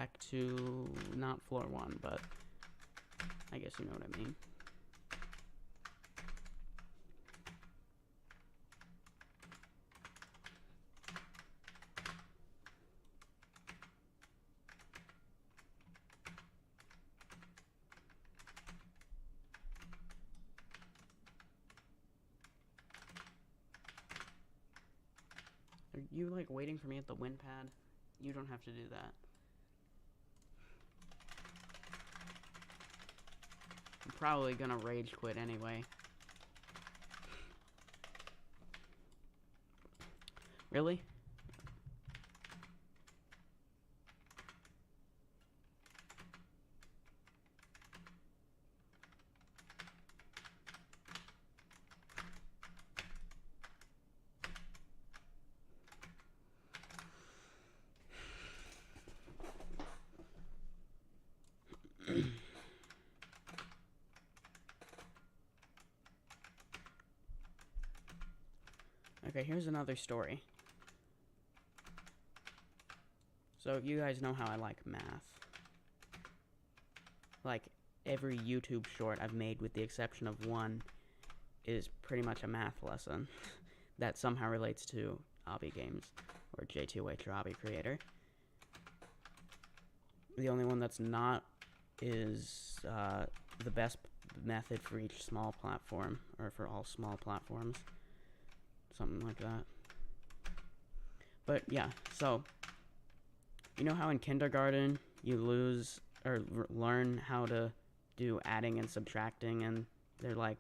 back to not floor 1, but I guess you know what I mean. Are you like waiting for me at the win pad? You don't have to do that. I'm probably gonna rage quit anyway. Really? Okay, here's another story. So you guys know how I like math. Like, every YouTube short I've made, with the exception of one, is pretty much a math lesson that somehow relates to Obby Games, or J2H, or Obby Creator. The only one that's not is the best method for each small platform, or for all small platforms. Something like that. But yeah, so you know how in kindergarten you lose or learn how to do adding and subtracting, and they're like,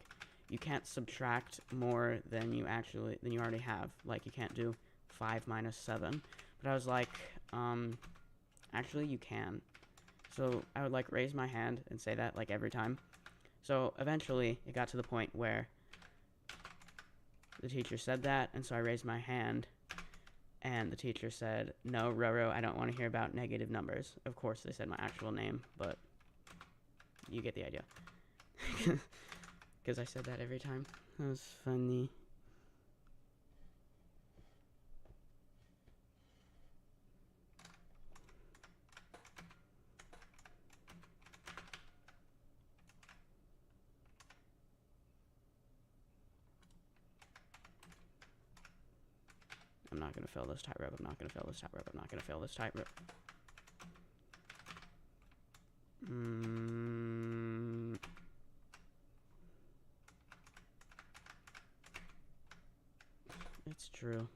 you can't subtract more than you already have. Like, you can't do 5 minus 7. But I was like, actually you can. So I would like raise my hand and say that like every time. So eventually it got to the point where the teacher said that, and so I raised my hand, and the teacher said, "No, Roro, I don't want to hear about negative numbers." Of course, they said my actual name, but you get the idea. Because I said that every time. That was funny. I'm not gonna fail this tightrope. I'm not gonna fail this tightrope. I'm not gonna fail this tightrope. It's true.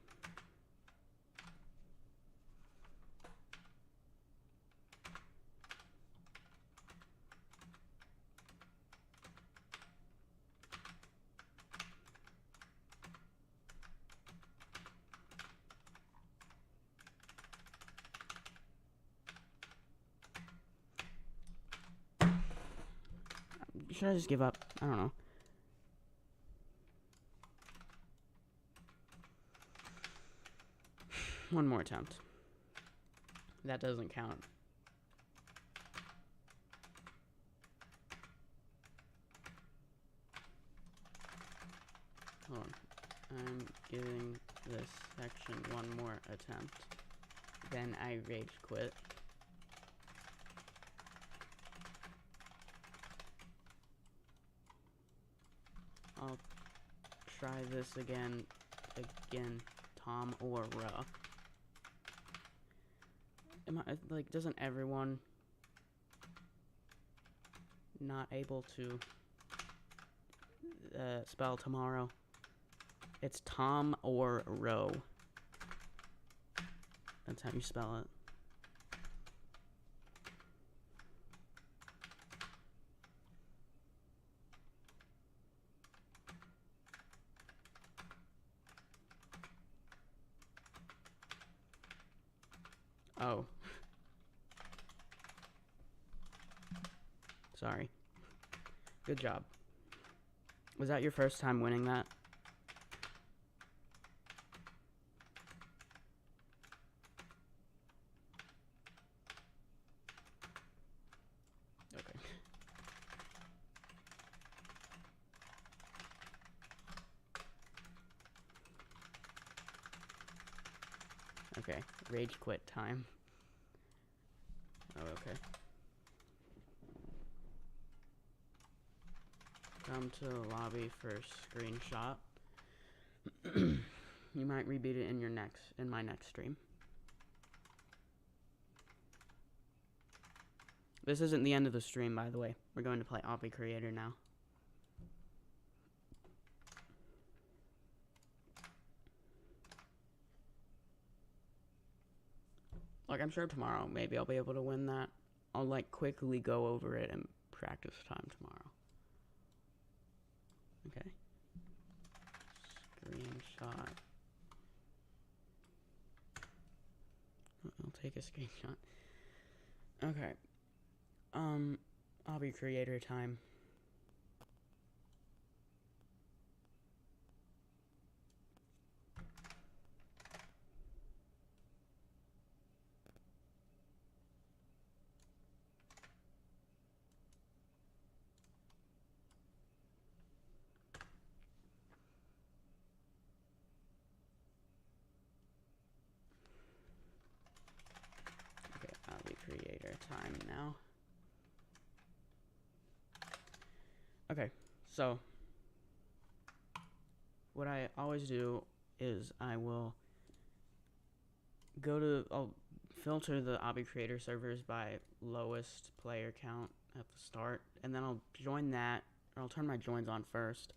Should I just give up? I don't know. One more attempt. That doesn't count. Hold on. I'm giving this section one more attempt. Then I rage quit. I'll try this again, Tom or Ra. Like, doesn't everyone not able to spell tomorrow? It's Tom or Ro. That's how you spell it. Oh. Sorry. Good job. Was that your first time winning that? Okay. Okay, rage quit time. Oh, okay. Come to the lobby for screenshot. You might rebeat it in my next stream. This isn't the end of the stream, by the way. We're going to play Obby Creator now. Like, I'm sure tomorrow, maybe I'll be able to win that. I'll, like, quickly go over it and practice time tomorrow. Okay. Screenshot. I'll take a screenshot. Okay. Obby Creator time. Okay, Obby Creator time now. Okay, so what I always do is I'll filter the Obby Creator servers by lowest player count at the start, and then I'll join that, or I'll turn my joins on first.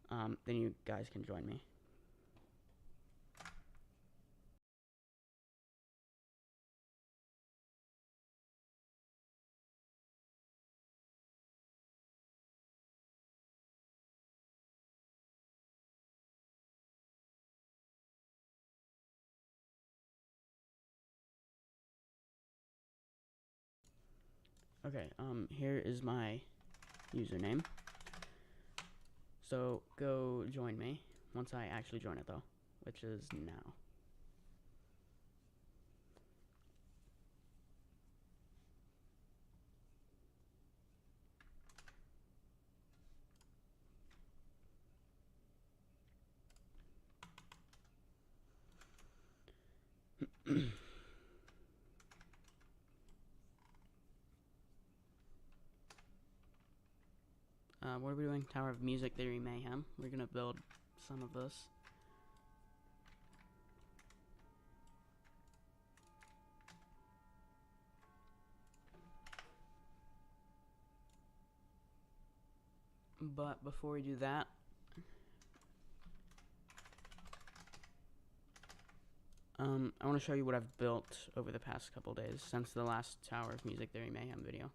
Then you guys can join me. Okay, here is my username. So go join me once I actually join it though, which is now. What are we doing? Tower of Music Theory Mayhem. We're gonna build some of this. But before we do that, I want to show you what I've built over the past couple days since the last Tower of Music Theory Mayhem video.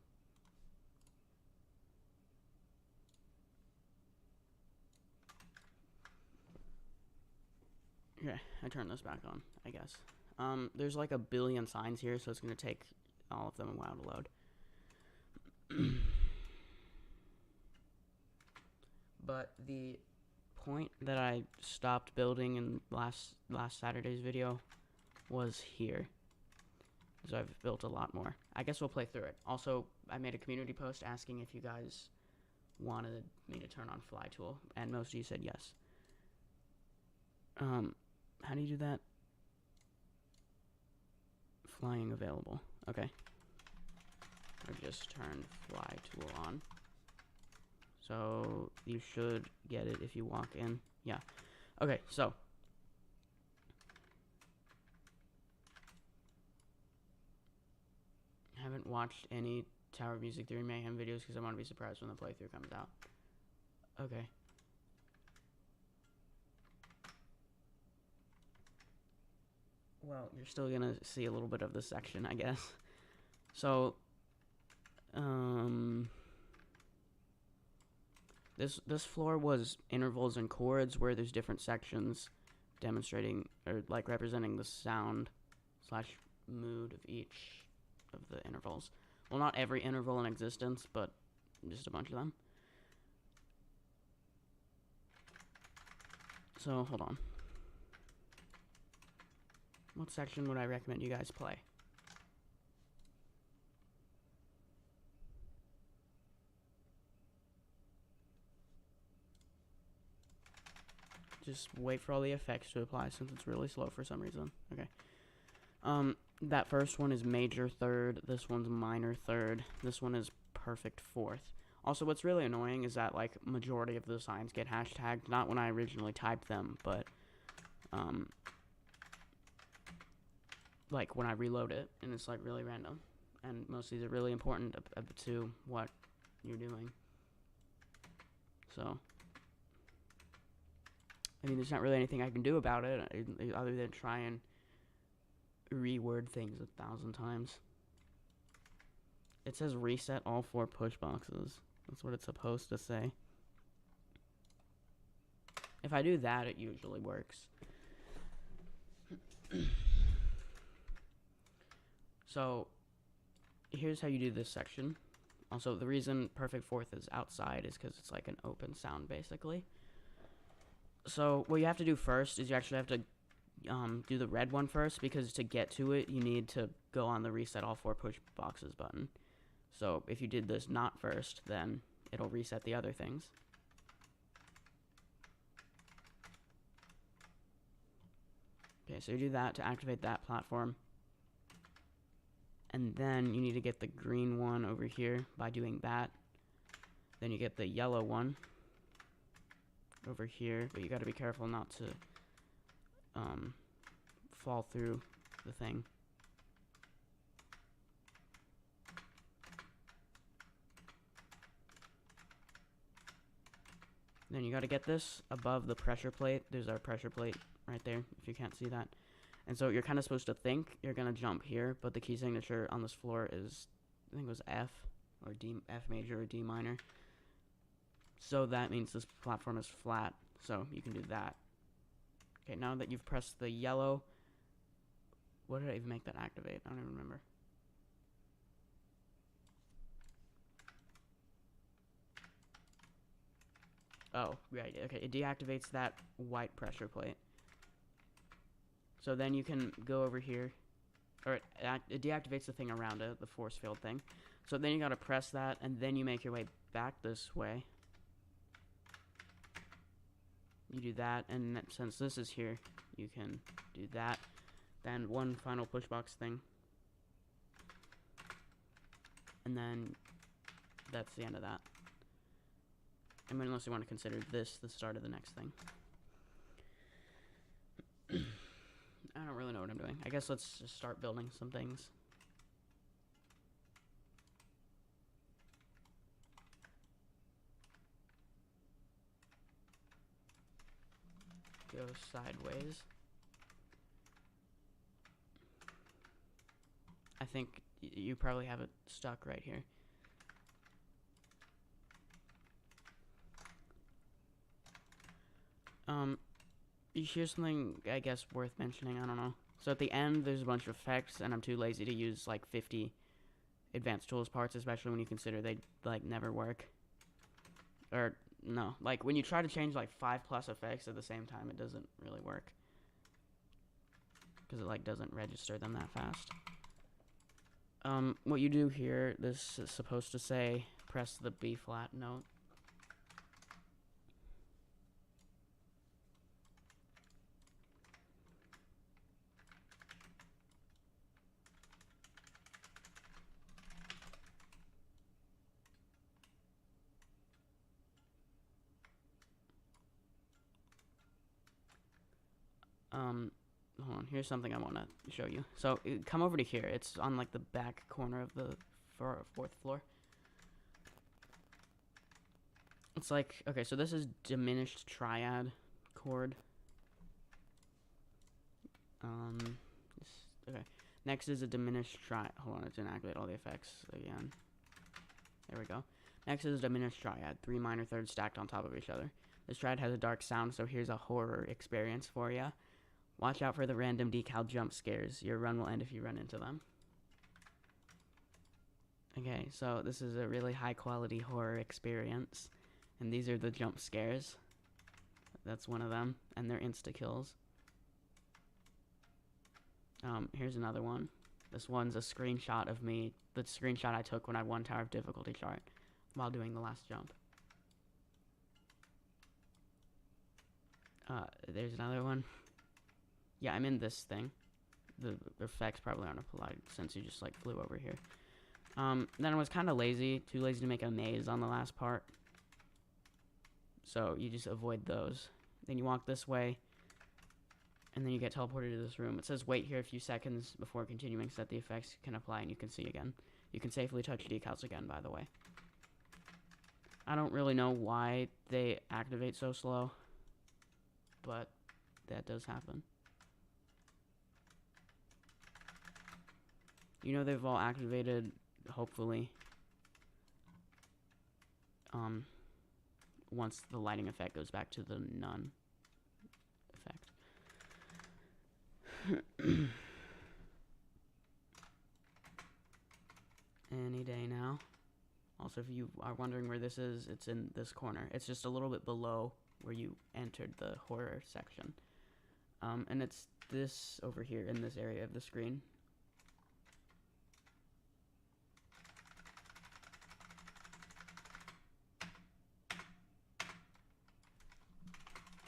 Okay, I turned this back on, I guess. There's like a billion signs here, so it's going to take all of them a while to load. But the point that I stopped building in last Saturday's video was here. So I've built a lot more. I guess we'll play through it. Also, I made a community post asking if you guys wanted me to turn on Fly Tool, and most of you said yes. How do you do that? Flying available. Okay. I just turned Fly Tool on. So you should get it if you walk in. Yeah. Okay, so I haven't watched any Tower of Music Theory Mayhem videos because I want to be surprised when the playthrough comes out. Okay. Well, you're still gonna see a little bit of this section, I guess. So, this floor was intervals and chords where there's different sections demonstrating or like representing the sound / mood of each of the intervals. Well, not every interval in existence, but just a bunch of them. So, hold on. What section would I recommend you guys play? Just wait for all the effects to apply since it's really slow for some reason. Okay. That first one is major third. This one's minor third. This one is perfect fourth. Also, what's really annoying is that, like, majority of the signs get hashtagged. Not when I originally typed them, but, like, when I reload it. And it's, like, really random. And most of these are really important to what you're doing. So, I mean, there's not really anything I can do about it other than try and reword things 1,000 times. It says reset all 4 push boxes. That's what it's supposed to say. If I do that, it usually works. So, here's how you do this section. Also, the reason perfect fourth is outside is because it's like an open sound, basically. So, what you have to do first is you actually have to do the red one first, because to get to it, you need to go on the reset all 4 push boxes button. So, if you did this not first, then it'll reset the other things. Okay, so you do that to activate that platform. And then you need to get the green one over here by doing that. Then you get the yellow one over here, but you gotta be careful not to fall through the thing. Then you gotta get this above the pressure plate. There's our pressure plate right there, if you can't see that. And so you're kind of supposed to think you're gonna jump here, but the key signature on this floor is, I think it was F, or D, F major or D minor. So that means this platform is flat, so you can do that. Okay, now that you've pressed the yellow, what did I even make that activate? I don't even remember. Oh, right, okay, it deactivates that white pressure plate. So then you can go over here, or it deactivates the thing around it, the force field thing. So then you gotta press that, and then you make your way back this way. You do that, and since this is here, you can do that. Then one final push box thing. And then that's the end of that. I mean, unless you want to consider this the start of the next thing. I don't really know what I'm doing. I guess let's just start building some things. Go sideways. I think you probably have it stuck right here. Here's something, I guess, worth mentioning. I don't know. So at the end, there's a bunch of effects, and I'm too lazy to use, like, 50 advanced tools parts, especially when you consider they, like, never work. Or, no. Like, when you try to change, like, 5+ effects at the same time, it doesn't really work. Because it, like, doesn't register them that fast. What you do here, this is supposed to say, press the B flat note. Hold on, here's something I want to show you. So, come over to here. It's on, like, the back corner of the 4th floor. It's like, okay, so this is diminished triad chord. Okay. Next is a diminished triad. Hold on, it didn't activate all the effects again. There we go. Next is a diminished triad. 3 minor thirds stacked on top of each other. This triad has a dark sound, so here's a horror experience for ya. Watch out for the random decal jump scares. Your run will end if you run into them. Okay, so this is a really high quality horror experience. And these are the jump scares. That's one of them. And they're insta-kills. Here's another one. This one's a screenshot of me. The screenshot I took when I won Tower of Difficulty chart while doing the last jump. There's another one. Yeah, I'm in this thing. the effects probably aren't applied since you just like flew over here. Then I was kind of too lazy to make a maze on the last part. So you just avoid those. Then you walk this way, and then you get teleported to this room. It says wait here a few seconds before continuing so that the effects can apply and you can see again. You can safely touch decals again, by the way. I don't really know why they activate so slow, but that does happen. You know they've all activated, hopefully, once the lighting effect goes back to the none effect. Any day now. Also, if you are wondering where this is, it's in this corner. It's just a little bit below where you entered the horror section. And it's this over here in this area of the screen.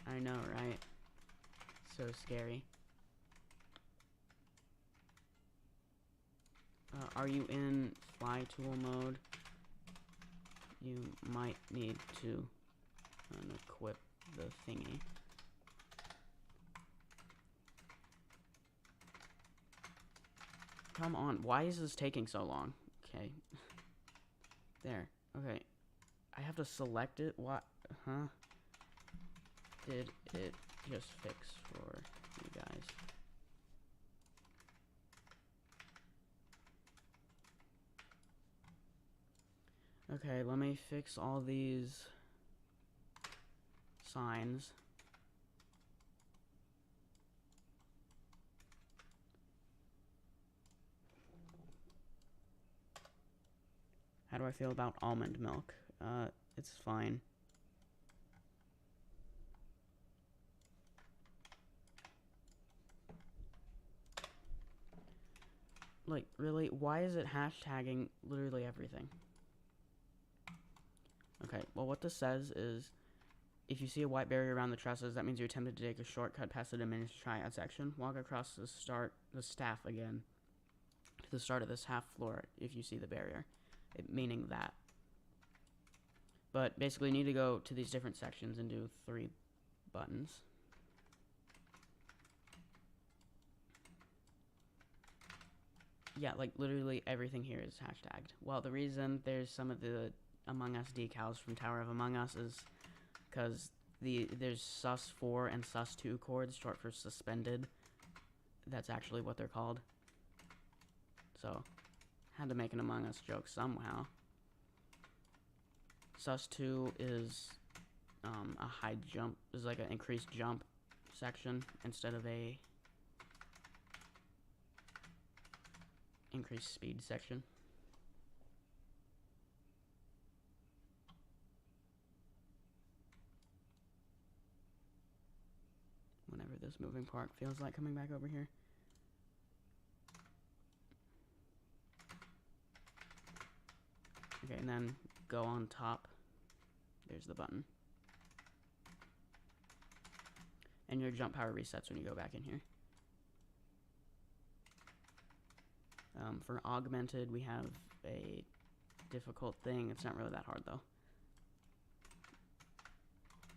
I know, right? So scary. Are you in fly tool mode? You might need to unequip the thingy. Come on, why is this taking so long? Okay. There. Okay. I have to select it? What? Huh? Did it just fix for you guys? Okay, let me fix all these signs. How do I feel about almond milk? It's fine. Like, really? Why is it hashtagging literally everything? Okay, well what this says is, if you see a white barrier around the trusses, that means you attempted to take a shortcut past the diminished triad section. Walk across the staff again to the start of this half floor if you see the barrier. Meaning that. But basically you need to go to these different sections and do 3 buttons. Yeah, like literally everything here is hashtagged. Well, the reason there's some of the Among Us decals from Tower of Among Us is because there's sus4 and sus2 chords, short for suspended. That's actually what they're called. So, had to make an Among Us joke somehow. Sus2 is a high jump, is like an increased jump section instead of a increased speed section. Whenever this moving part feels like coming back over here. Okay, and then go on top. There's the button. And your jump power resets when you go back in here. For augmented, we have a difficult thing. It's not really that hard, though.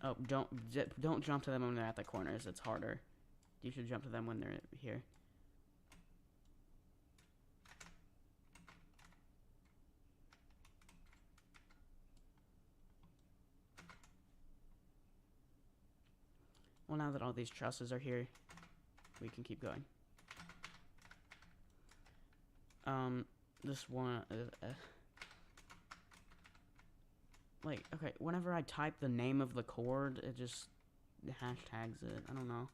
Oh, don't jump to them when they're at the corners. It's harder. You should jump to them when they're here. Well, now that all these trusses are here, we can keep going. This one, like, okay, whenever I type the name of the chord, it just hashtags it. I don't know.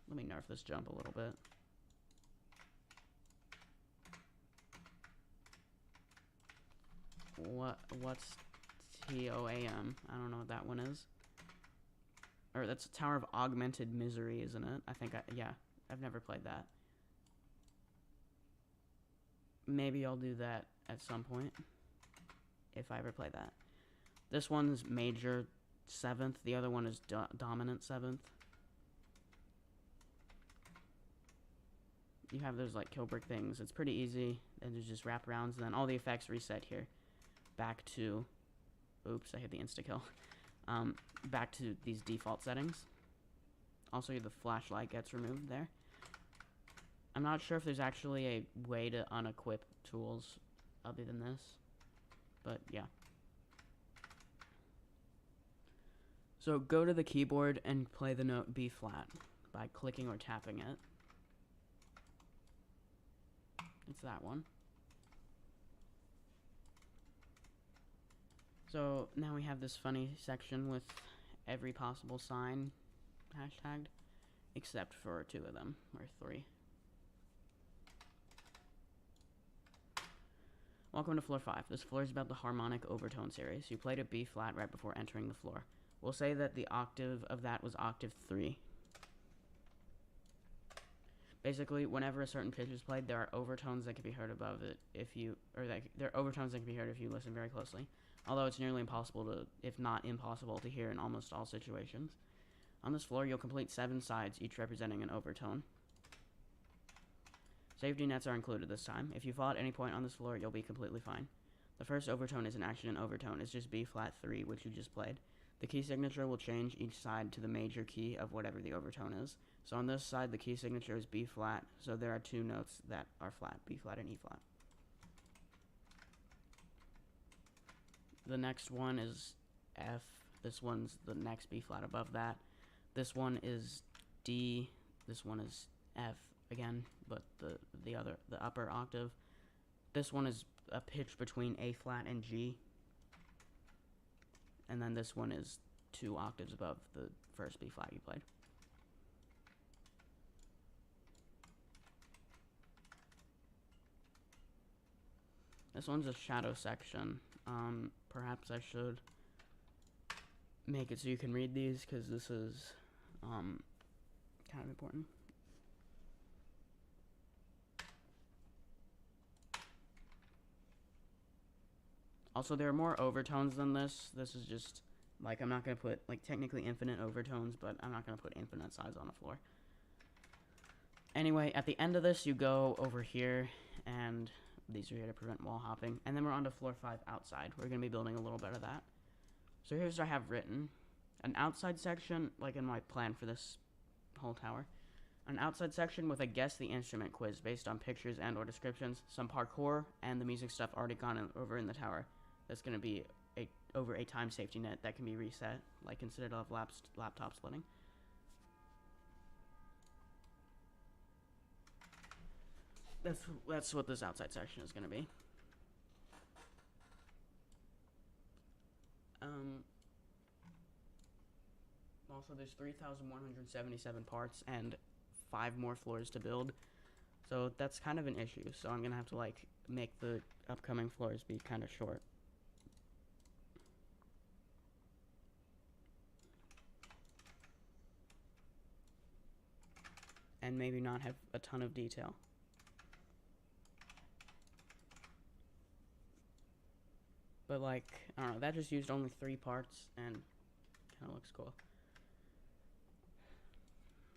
Let me nerf this jump a little bit. What's TOAM? I don't know what that one is. Or that's Tower of Augmented Misery, isn't it? I think yeah, I've never played that. Maybe I'll do that at some point, if I ever play that. This one's major 7th, the other one is dominant 7th. you have those like kill brick things. It's pretty easy, and there's just wraparounds, and then all the effects reset here, back to, oops, I hit the insta kill, back to these default settings. Also, the flashlight gets removed there. I'm not sure if there's actually a way to unequip tools other than this, but yeah. So go to the keyboard and play the note B flat by clicking or tapping it. It's that one. So now we have this funny section with every possible sign hashtagged, except for 2 of them, or 3. Welcome to floor 5. This floor is about the harmonic overtone series. You played a B flat right before entering the floor. We'll say that the octave of that was octave 3. Basically, whenever a certain pitch is played, there are overtones that can be heard above it there are overtones that can be heard if you listen very closely. Although it's nearly impossible to, if not impossible, to hear in almost all situations. On this floor, you'll complete 7 sides, each representing an overtone. Safety nets are included this time. If you fall at any point on this floor, you'll be completely fine. The first overtone isn't actually an overtone, it's just B flat 3, which you just played. The key signature will change each side to the major key of whatever the overtone is. So on this side, the key signature is B flat, so there are 2 notes that are flat, B flat and E flat. The next one is F. This one's the next B flat above that. This one is D. This one is F again, but the upper octave. This one is a pitch between A flat and G. And then this one is 2 octaves above the first B flat you played. This one's a shadow section. Perhaps I should make it so you can read these, because this is kind of important. Also, there are more overtones than this. This is just, like, I'm not going to put, like, technically infinite overtones, but I'm not going to put infinite sides on the floor. Anyway, at the end of this, you go over here, and these are here to prevent wall hopping. And then we're on to floor 5 outside. We're going to be building a little bit of that. So here's what I have written. An outside section, like in my plan for this whole tower. An outside section with a guess the instrument quiz based on pictures and or descriptions, some parkour, and the music stuff already gone over in the tower. That's going to be over a time safety net that can be reset, like in Citadel of laptop splitting. That's what this outside section is going to be. Also, there's 3,177 parts and 5 more floors to build. So that's kind of an issue. So I'm going to have to, like, make the upcoming floors be kind of short. And maybe not have a ton of detail. But, like, I don't know, that just used only 3 parts and kind of looks cool.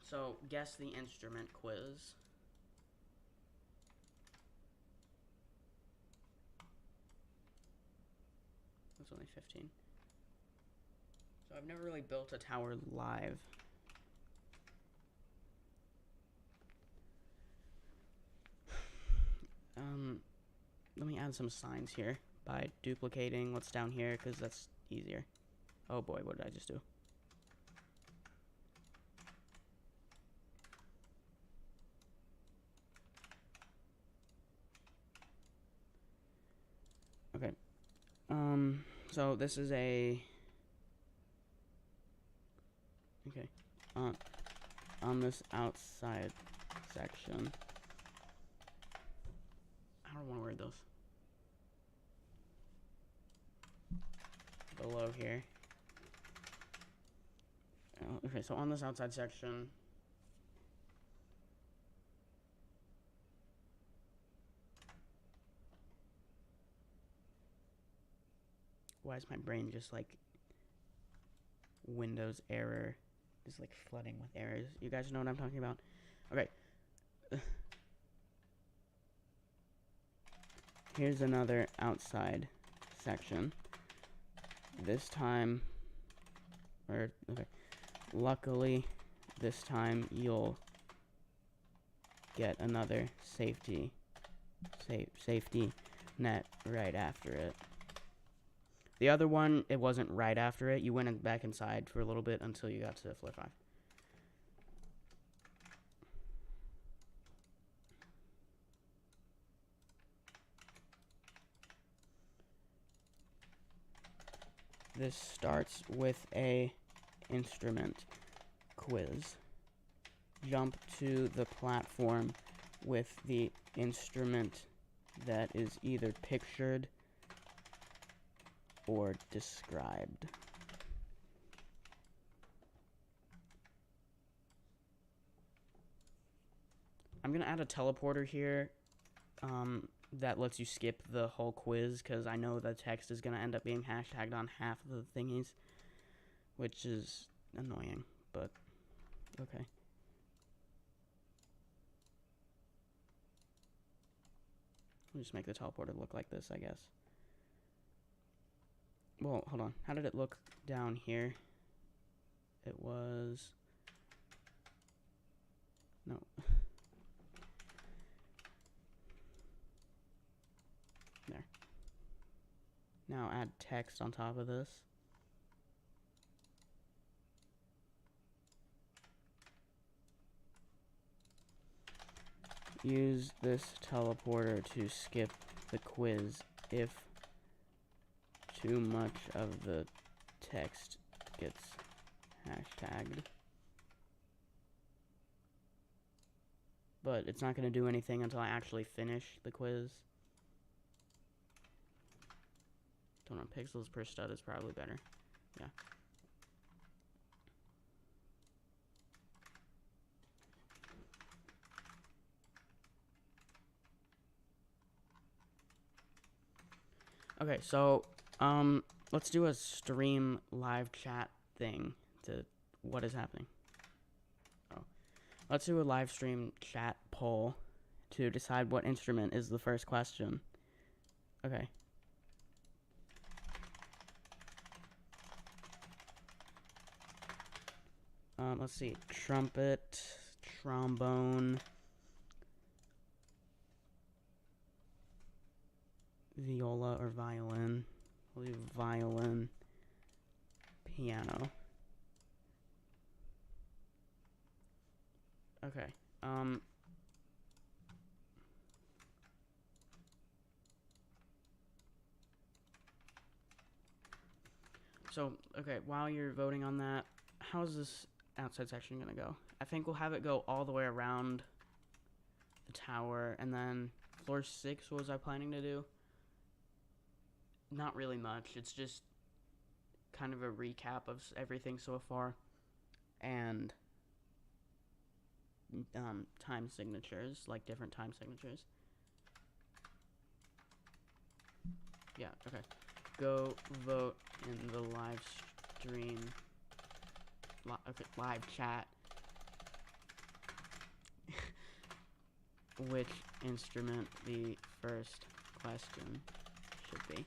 So, guess the instrument quiz. That's only 15. So I've never really built a tower live. Let me add some signs here by duplicating what's down here, because that's easier. Oh boy, what did I just do? Okay. So this is a... Okay. On this outside section... I don't want to wear those. Below here. Okay, so on this outside section... Why is my brain just like Windows error? Just like flooding with errors. You guys know what I'm talking about? Okay. here's another outside section. This time, luckily, this time you'll get another safety net right after it. The other one, it wasn't right after it. You went back inside for a little bit until you got to floor 5. This starts with a instrument quiz. Jump to the platform with the instrument that is either pictured or described. I'm gonna add a teleporter here that lets you skip the whole quiz, because I know the text is gonna end up being hashtagged on half of the thingies, which is annoying, but okay. I'll just make the teleporter look like this, I guess. Well, hold on. How did it look down here? It was... No. There. Now add text on top of this. Use this teleporter to skip the quiz if too much of the text gets hashtagged. But it's not going to do anything until I actually finish the quiz. Don't know, pixels per stud is probably better. Yeah. Okay, so let's do a stream live chat thing to what is happening. Oh. Let's do a live stream chat poll to decide what instrument is the first question. Okay. Let's see. Trumpet, trombone, viola or violin. We'll do violin, piano. Okay. So, okay, while you're voting on that, how's this outside section gonna go? I think we'll have it go all the way around the tower, and then floor 6, what was I planning to do? Not really much. It's just kind of a recap of everything so far, and time signatures, like different time signatures. Yeah, okay. Go vote in the live stream, live chat. Which instrument the first question should be.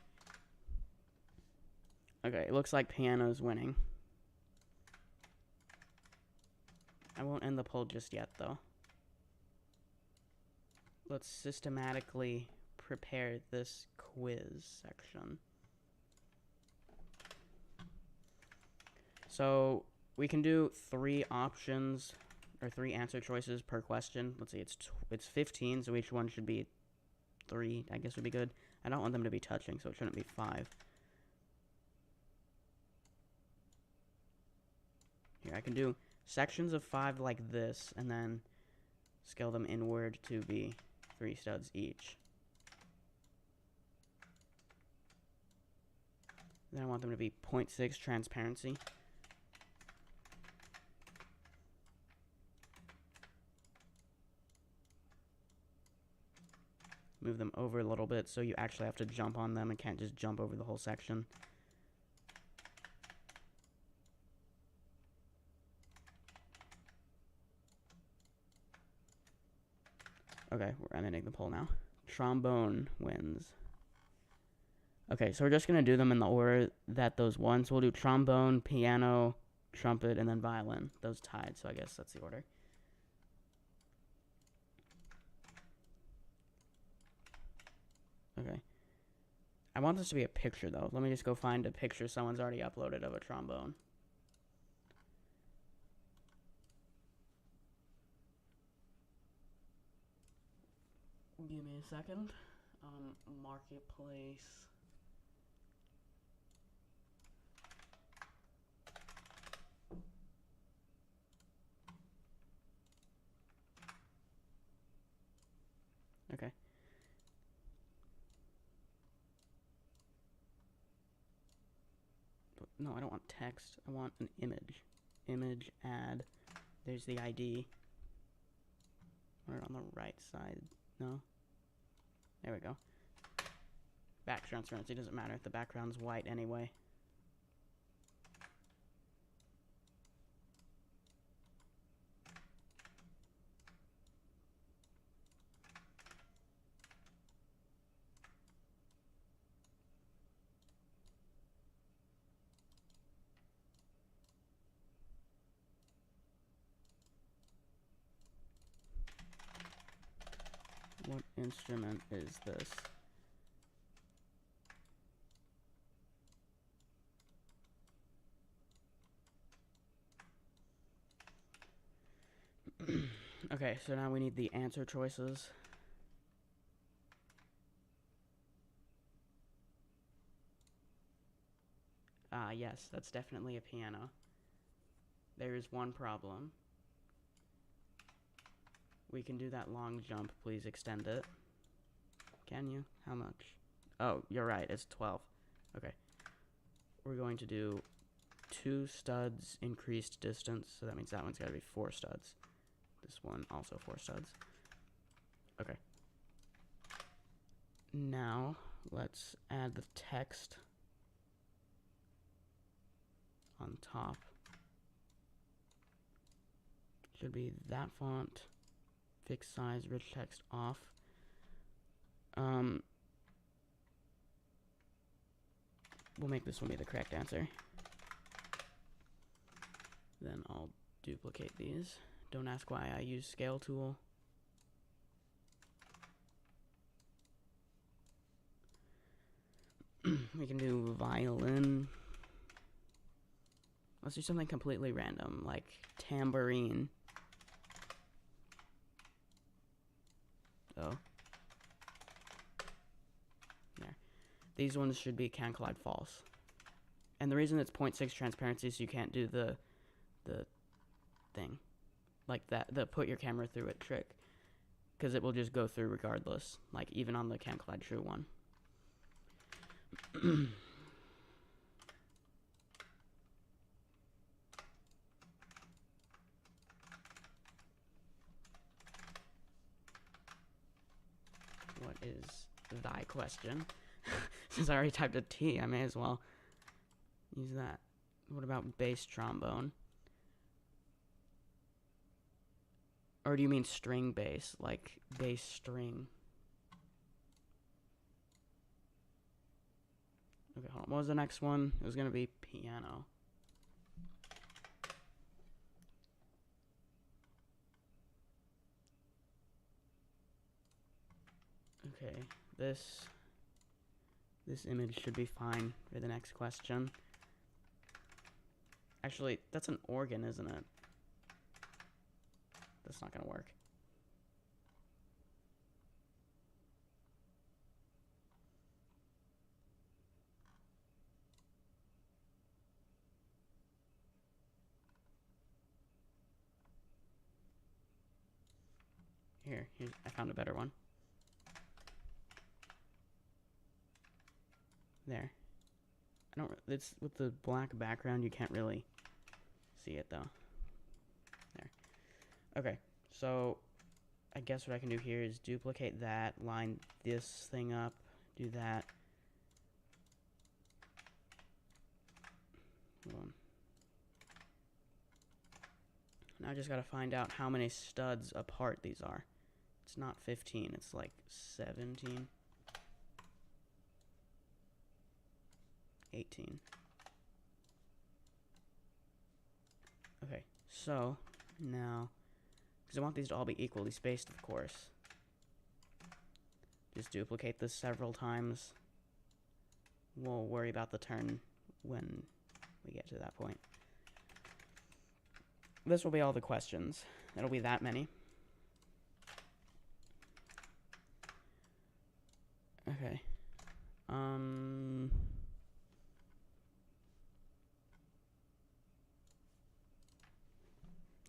Okay, it looks like piano's winning. I won't end the poll just yet, though. Let's systematically prepare this quiz section. So, we can do 3 options, or 3 answer choices per question. Let's see, it's 15, so each one should be 3, I guess would be good. I don't want them to be touching, so it shouldn't be 5. Here, I can do sections of 5 like this, and then scale them inward to be 3 studs each. Then I want them to be 0.6 transparency. Move them over a little bit so you actually have to jump on them and can't just jump over the whole section. Okay, we're ending the poll now. trombone wins. Okay, so we're just going to do them in the order that those won. So we'll do trombone, piano, trumpet, and then violin. Those tied, so I guess that's the order. Okay. I want this to be a picture, though. Let me just go find a picture someone's already uploaded of a trombone. Give me a second. Marketplace. Okay. No, I don't want text. I want an image. Image, add. There's the ID. Or on the right side. No? There we go. Back transparency doesn't matter if the background's white anyway. What instrument is this? Okay, so now we need the answer choices. Yes, that's definitely a piano. There is one problem. We can do that long jump. Please extend it. Can you? How much? Oh, you're right. It's 12. Okay. We're going to do 2 studs increased distance. So that means that one's got to be 4 studs. This one also 4 studs. Okay. Now, let's add the text on top. Should be that font. Fixed size, rich text off. We'll make this one be the correct answer. Then I'll duplicate these. Don't ask why I use scale tool. We can do violin. Let's do something completely random, like tambourine. Oh. There. These ones should be can collide false. And the reason it's 0.6 transparency is you can't do the thing. Like that, the put your camera through it trick. Because it will just go through regardless. Like even on the can collide true one. What is thy question? Since I already typed a T, I may as well use that. What about bass trombone? Or do you mean string bass, like bass string? Okay, hold on. What was the next one? It was going to be piano. Okay, this image should be fine for the next question. Actually, that's an organ, isn't it? That's not going to work. Here's I found a better one. There. It's with the black background, you can't really see it though. There. Okay, so I guess what I can do here is duplicate that, line this thing up, do that. Hold on. Now I just gotta find out how many studs apart these are. It's not 15, it's like 17. 18. Okay, so now, because I want these to all be equally spaced, of course. Just duplicate this several times. We'll worry about the turn when we get to that point. This will be all the questions. It'll be that many. Okay.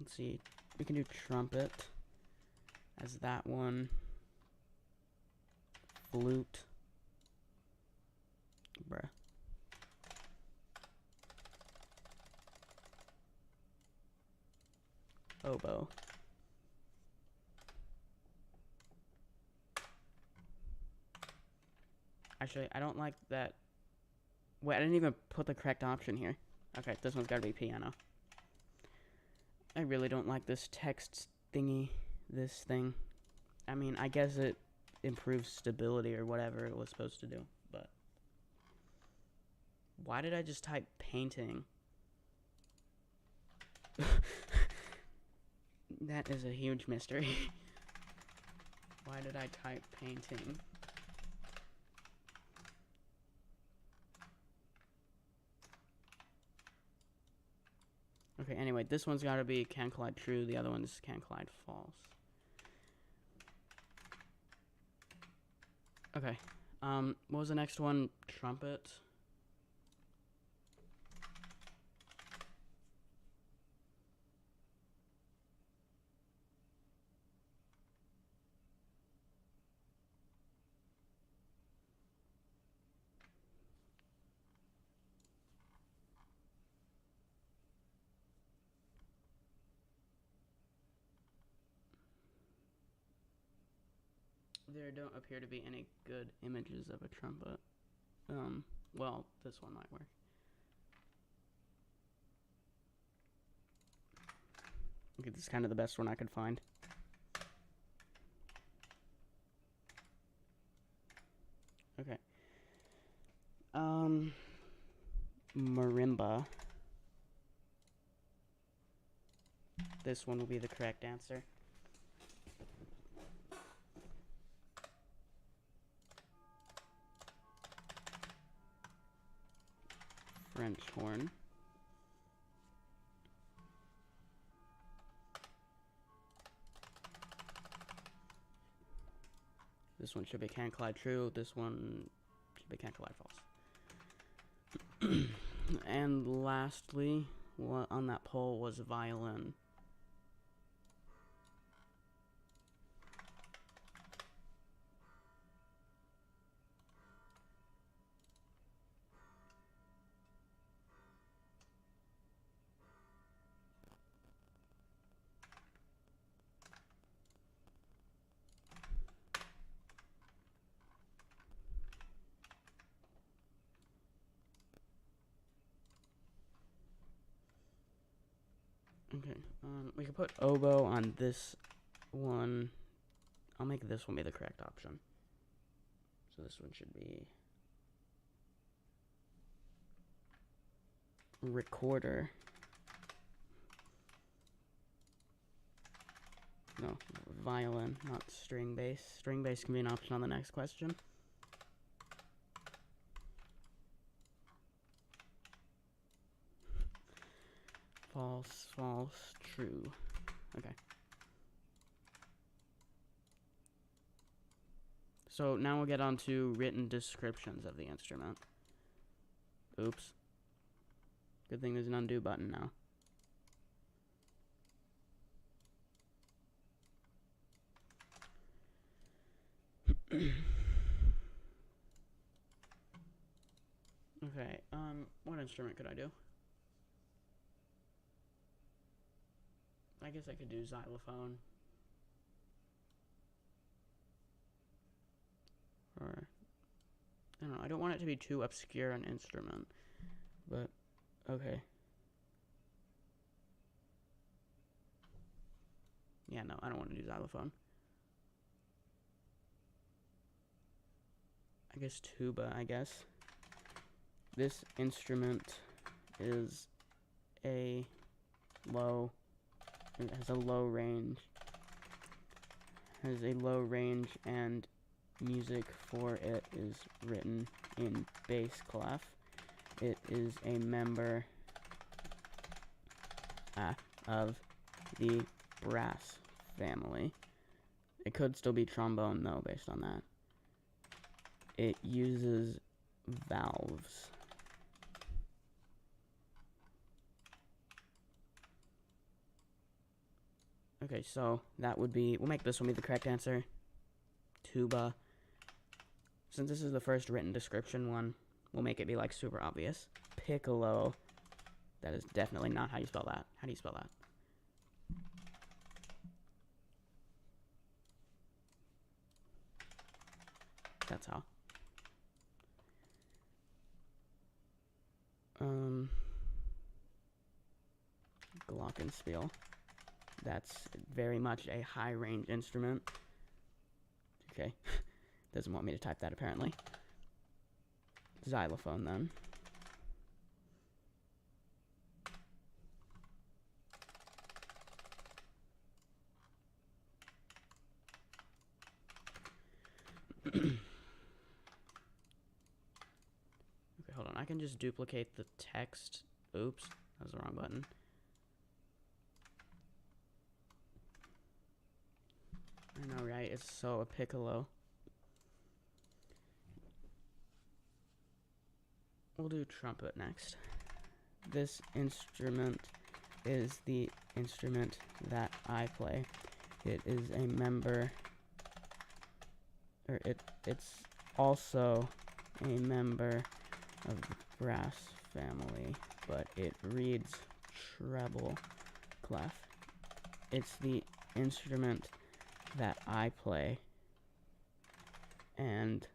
Let's see. We can do trumpet as that one. Flute. Bruh. Oboe. Actually, I don't like that. Wait, I didn't even put the correct option here. Okay, this one's gotta be piano. I really don't like this text thingy, this thing. I mean, I guess it improves stability or whatever it was supposed to do, but... Why did I just type painting? That is a huge mystery. Why did I type painting? Okay, anyway, this one's gotta be can collide true, the other one's can collide false. Okay, what was the next one? Trumpet. There don't appear to be any good images of a trumpet. Well, this one might work. Okay, this is kind of the best one I could find. Okay. Marimba. This one will be the correct answer. French horn. This one should be can collide true. This one should be can collide false. And lastly, what on that poll was violin. Okay, we could put oboe on this one. I'll make this one be the correct option. So this one should be recorder. No, violin, not string bass. String bass can be an option on the next question. False, false, true. Okay. So now we'll get on to written descriptions of the instrument. Oops. Good thing there's an undo button now. Okay, what instrument could I do? I guess I could do xylophone. Or, I don't know, I don't want it to be too obscure an instrument, but, okay. Yeah, no, I don't want to do xylophone. I guess tuba, I guess. This instrument is it has a low range. And music for it is written in bass clef. It is a member of the brass family. It could still be trombone though, based on that. It uses valves. Okay, so that would be, we'll make this one be the correct answer. Tuba. Since this is the first written description one, we'll make it be like super obvious. Piccolo. That is definitely not how you spell that. How do you spell that? That's how. Glockenspiel. That's very much a high range instrument. Okay. Doesn't want me to type that apparently. Xylophone then. Okay, hold on. I can just duplicate the text. Oops, that was the wrong button. I know, right? It's so a piccolo. We'll do trumpet next. This instrument is the instrument that I play. It is a member, or it's also a member of the brass family, but it reads treble clef. It's the instrument that I play, and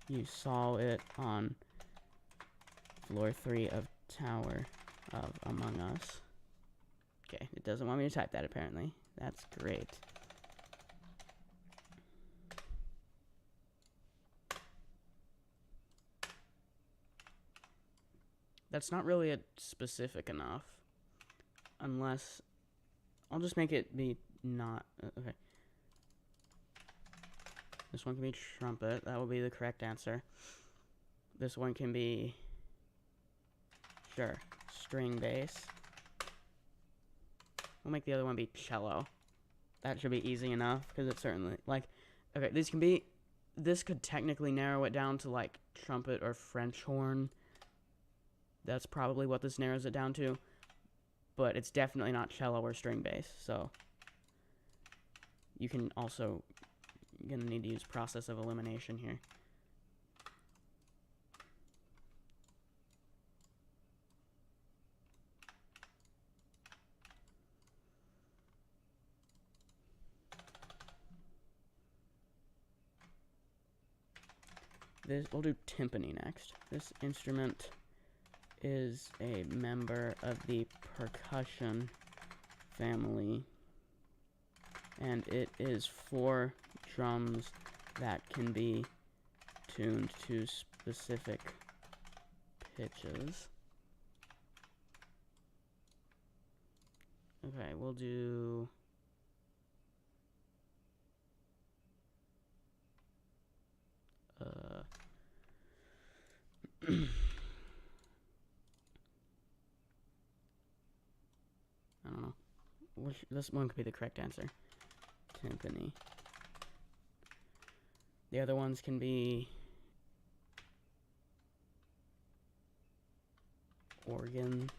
you saw it on floor 3 of Tower of Among Us. Okay, it doesn't want me to type that apparently. That's great. That's not really specific enough. Unless, I'll just make it be not, okay. This one can be trumpet. That will be the correct answer. This one can be, sure, string bass. We'll make the other one be cello. That should be easy enough, because it's certainly, like, okay, this could technically narrow it down to, like, trumpet or French horn. That's probably what this narrows it down to. But it's definitely not cello or string bass, so you can also, you're gonna need to use process of elimination here. We'll do timpani next. This instrument is a member of the percussion family, and it is 4 drums that can be tuned to specific pitches. Okay, we'll do I don't know. This one could be the correct answer. Timpani. The other ones can be organ.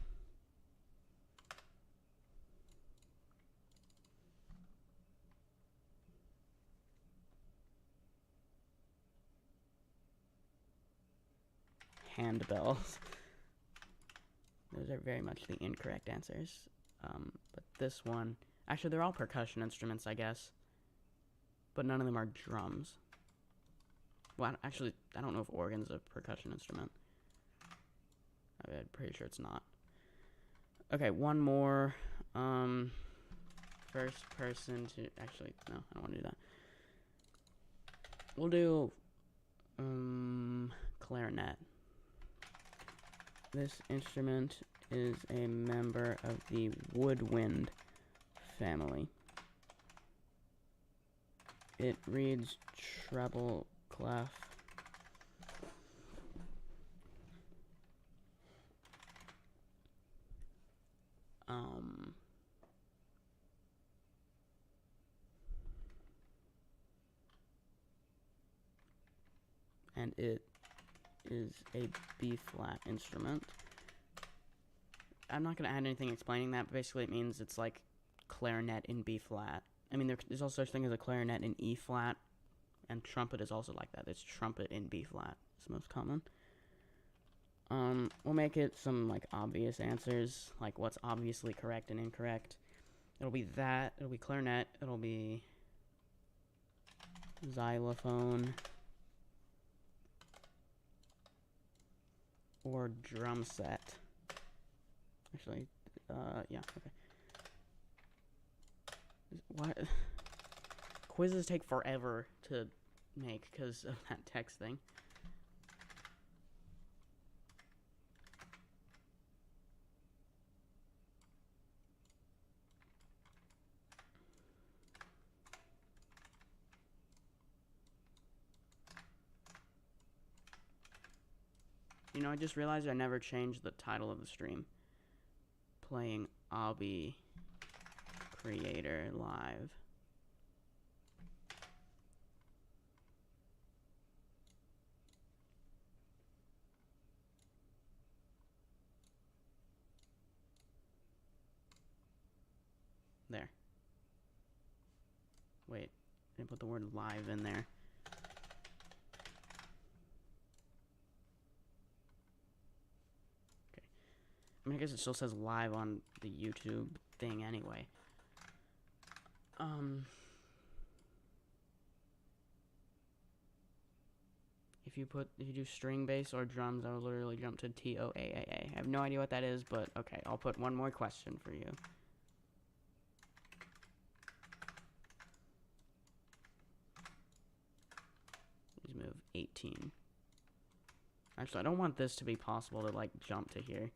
Handbells. Those are very much the incorrect answers. But this one, actually, they're all percussion instruments, I guess. But none of them are drums. Well, actually, I don't know if organ's a percussion instrument. I'm pretty sure it's not. Okay, one more. First person to, actually, no, I don't want to do that. We'll do, Clarinet. This instrument is a member of the woodwind family. It reads treble clef. And it is a B-flat instrument. I'm not going to add anything explaining that, but basically it means it's like clarinet in B-flat. I mean, there's also such thing as a clarinet in E-flat, and trumpet is also like that. It's trumpet in B-flat. It's most common. We'll make it some, like, obvious answers, like what's obviously correct and incorrect. It'll be that. It'll be clarinet. It'll be xylophone. Or drum set. Actually, yeah, okay. What? Quizzes take forever to make because of that text thing. You know, I just realized I never changed the title of the stream. Playing Obby Creator Live. There. Wait, I didn't put the word live in there. I mean, I guess it still says live on the YouTube thing anyway. If you do string bass or drums, I will literally jump to TOAAA. I have no idea what that is, but okay, I'll put one more question for you. Please move 18. Actually, I don't want this to be possible to, like, jump to here.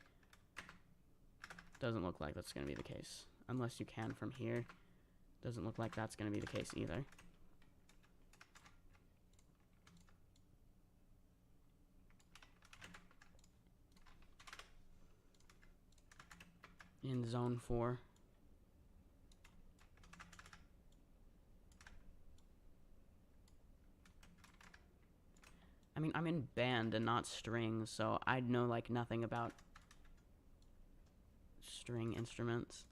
Doesn't look like that's going to be the case. Unless you can from here. Doesn't look like that's going to be the case either. In zone 4. I mean, I'm in band and not strings, so I'd know, like, nothing about string instruments.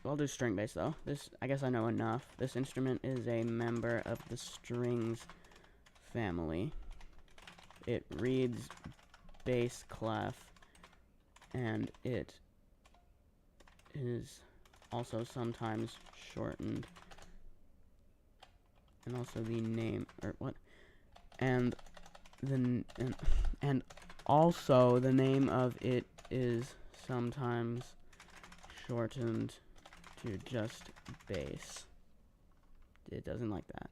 I'll do string bass though. I guess I know enough. This instrument is a member of the strings family. It reads bass clef, and it is also sometimes shortened. And also the name, or what? And also the name of it is sometimes shortened to just bass. It doesn't like that.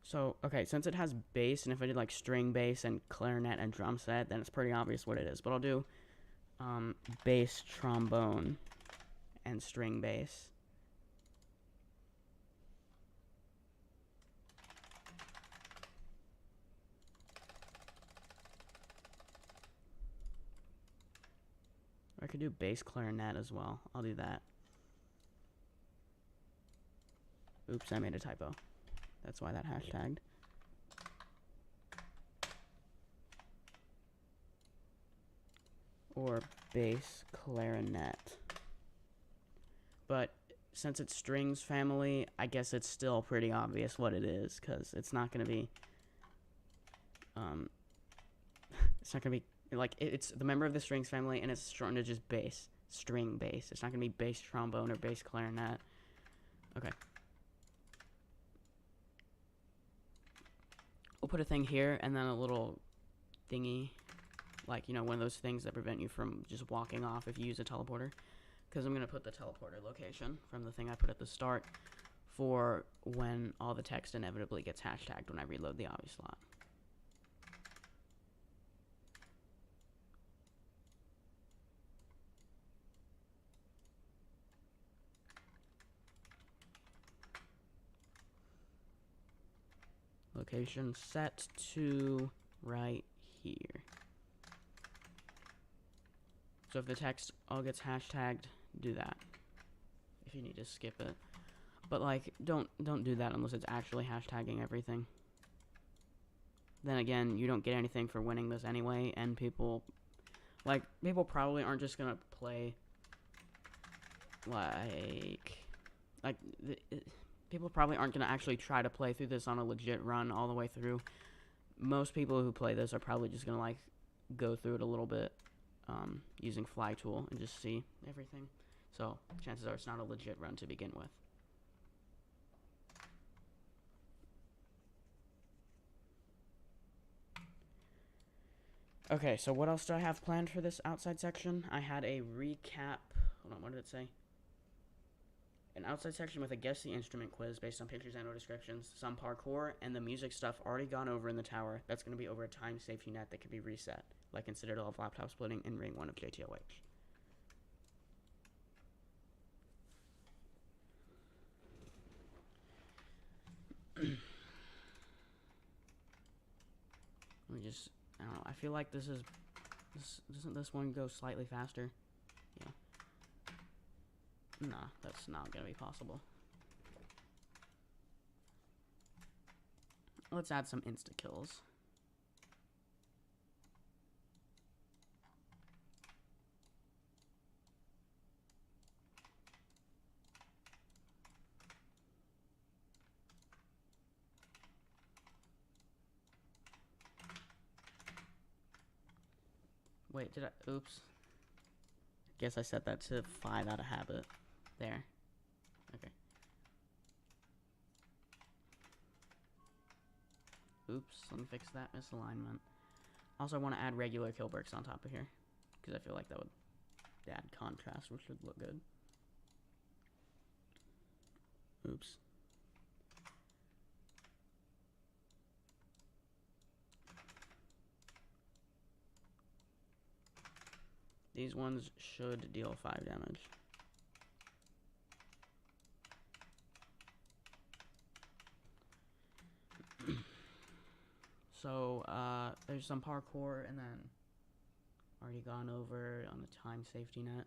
So, okay, since it has bass, and if I did like string bass and clarinet and drum set, then it's pretty obvious what it is. But I'll do bass trombone and string bass. I could do bass clarinet as well. I'll do that. Oops, I made a typo. That's why that hashtagged. Or bass clarinet. But since it's strings family, I guess it's still pretty obvious what it is, because it's not going to be It's not gonna be like it's the member of the strings family, and it's strung to just bass, string bass. It's not gonna be bass trombone or bass clarinet. Okay. We'll put a thing here and then a little thingy, like, you know, one of those things that prevent you from just walking off if you use a teleporter. Because I'm going to put the teleporter location from the thing I put at the start for when all the text inevitably gets hashtagged when I reload the Obby slot. Location set to right here. So if the text all gets hashtagged, do that. If you need to skip it. But like, don't do that unless it's actually hashtagging everything. Then again, you don't get anything for winning this anyway, and people probably aren't just gonna play people probably aren't going to actually try to play through this on a legit run all the way through. Most people who play this are probably just going to, like, go through it a little bit using fly tool and just see everything. So, chances are it's not a legit run to begin with. Okay, so what else do I have planned for this outside section? I had a recap. Hold on, what did it say? An outside section with a guess the instrument quiz based on pictures and or descriptions, some parkour, and the music stuff already gone over in the tower. That's going to be over a time safety net that can be reset, like in Citadel of Laptop Splitting in Ring 1 of JTOH. I don't know, I feel like doesn't this one go slightly faster? Yeah. Nah, that's not gonna be possible. Let's add some insta-kills. Wait, did I? Oops. Guess I set that to 5 out of habit. There. Okay. Oops, let me fix that misalignment. Also, I want to add regular kill bricks on top of here, because I feel like that would add contrast, which would look good. Oops. These ones should deal 5 damage. So, there's some parkour, and then already gone over on the time safety net.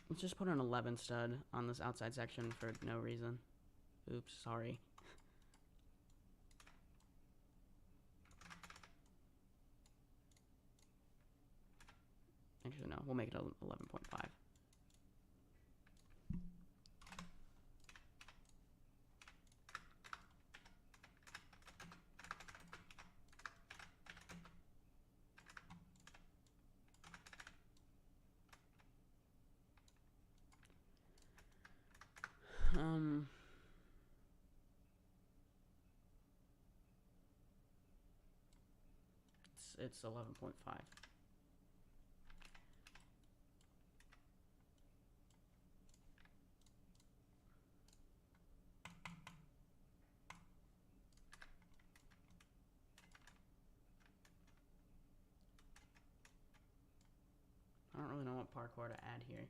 Let's just put an 11 stud on this outside section for no reason. Oops, sorry. Actually, no, we'll make it 11.5. It's 11.5. I don't really know what parkour to add here.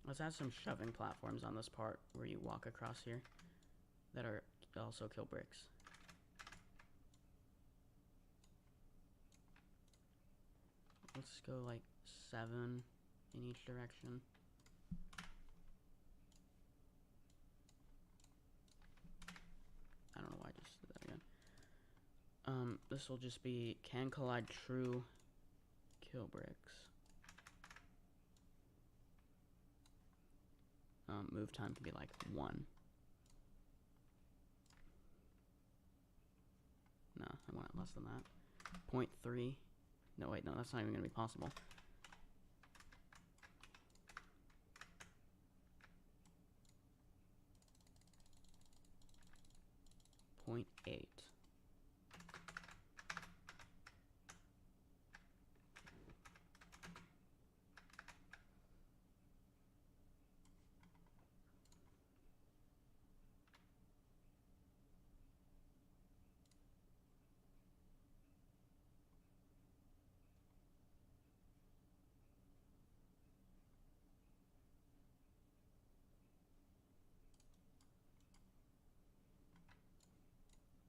Let's add some shoving platforms on this part where you walk across here that are also kill bricks. Let's go like 7 in each direction. I don't know why I just did that again. This will just be can collide true kill bricks. Move time can be like 1. No, I want it less than that. 0.3. No, wait, no, that's not even going to be possible. .8.